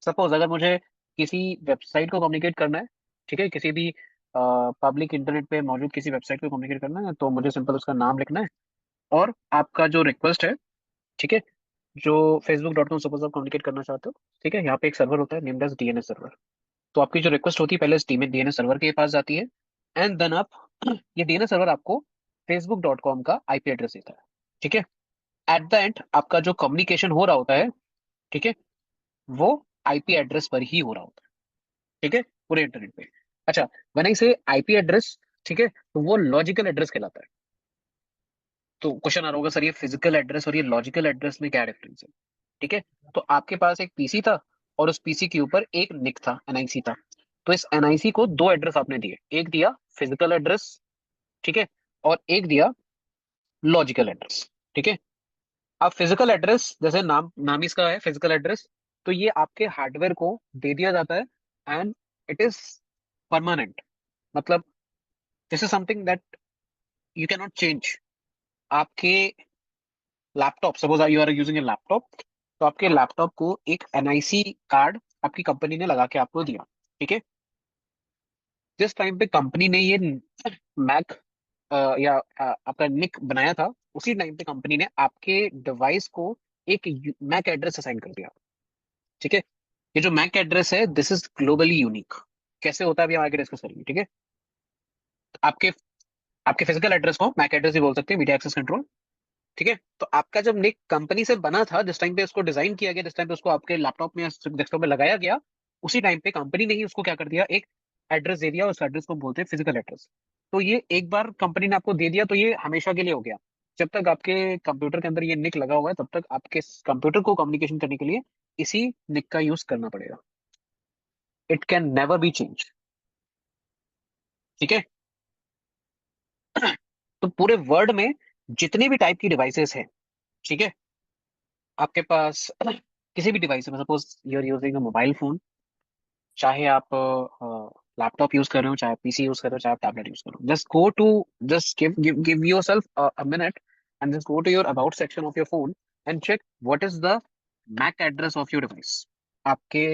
S1: सपोज अगर मुझे किसी वेबसाइट को कम्युनिकेट करना है, ठीक है, किसी भी पब्लिक इंटरनेट पे मौजूद किसी वेबसाइट को कम्युनिकेट करना है, तो मुझे सिंपल उसका नाम लिखना है, और आपका जो रिक्वेस्ट है, ठीक है, जो facebook.com सपोज आप कम्युनिकेट करना चाहते हो, ठीक है, यहाँ पे एक सर्वर होता है नेम्ड एज डीएनएस सर्वर। तो आपकी जो रिक्वेस्ट होती है पहले इस डीएनएस सर्वर के पास जाती है, एंड देन आप ये डीएनएस सर्वर आपको facebook.com का आईपी एड्रेस देता है, ठीक है। एट द एंड आपका जो कम्युनिकेशन हो रहा होता है, ठीक है, वो आईपी एड्रेस पर ही हो रहा होता है, ठीक है, पूरे इंटरनेट पे। अच्छा, व्हेन आई से आईपी एड्रेस, ठीक है, तो वो लॉजिकल एड्रेस कहलाता है, तो क्वेश्चन आ रहा होगा सर ये फिजिकल एड्रेस और ये लॉजिकल एड्रेस में क्या डिफरेंस है। ठीक है, तो आपके पास एक पीसी था और उस पीसी के ऊपर एक निक था, एनआईसी था। तो इस एनआईसी को दो एड्रेस आपने दिए, एक दिया फिजिकल एड्रेस, ठीक है, और एक दिया लॉजिकल एड्रेस। ठीक है, अब फिजिकल एड्रेस जैसे नाम नाम ही इसका है फिजिकल एड्रेस, तो ये आपके हार्डवेयर को दे दिया जाता है एंड इट इज परमानेंट। मतलब this is something that you can not change. आपके laptop, suppose you are using a laptop, तो आपके लैपटॉप को एक एनआईसी कार्ड आपकी कंपनी ने लगा के आपको दिया। ठीक है, जिस टाइम पे कंपनी ने ये मैक या आपका निक बनाया था, उसी टाइम पे कंपनी ने आपके डिवाइस को एक मैक एड्रेस असाइन कर दिया। ठीक है, ये जो मैक एड्रेस है दिस इज ग्लोबली यूनिक। कैसे होता है अभी हम आगे डिस्कस करेंगे। ठीक है, आपके आपके फिजिकल एड्रेस को मैक एड्रेस भी बोल सकते हैं, मीडिया एक्सेस कंट्रोल। ठीक है, तो आपका जब निक कंपनी से बना था, जिस टाइम पे उसको डिजाइन किया गया, जिस टाइम पे उसको आपके लैपटॉप में डेस्कटॉप में लगाया गया, उसी टाइम पे कंपनी ने ही उसको क्या कर दिया, एक एड्रेस दे दिया। उस एड्रेस को बोलते हैं फिजिकल एड्रेस। तो ये एक बार कंपनी ने आपको दे दिया तो ये हमेशा के लिए हो गया। जब तक आपके कंप्यूटर के अंदर ये निक लगा हुआ है तब तक आपके कंप्यूटर को कम्युनिकेशन करने के लिए इसी निक का यूज करना पड़ेगा। It can never be change. ठीक है, तो पूरे वर्ल्ड में जितने भी टाइप की डिवाइसेस हैं, ठीक है, आपके पास किसी भी डिवाइस में, suppose you are using a mobile phone, चाहे आप लैपटॉप यूज कर रहे हो, चाहे पीसी यूज कर रहे हो, चाहे आप टैबलेट यूज कर रहे हो, just go to, just give yourself a minute and just go to your about section of your phone and check what is the MAC address of your device. आपके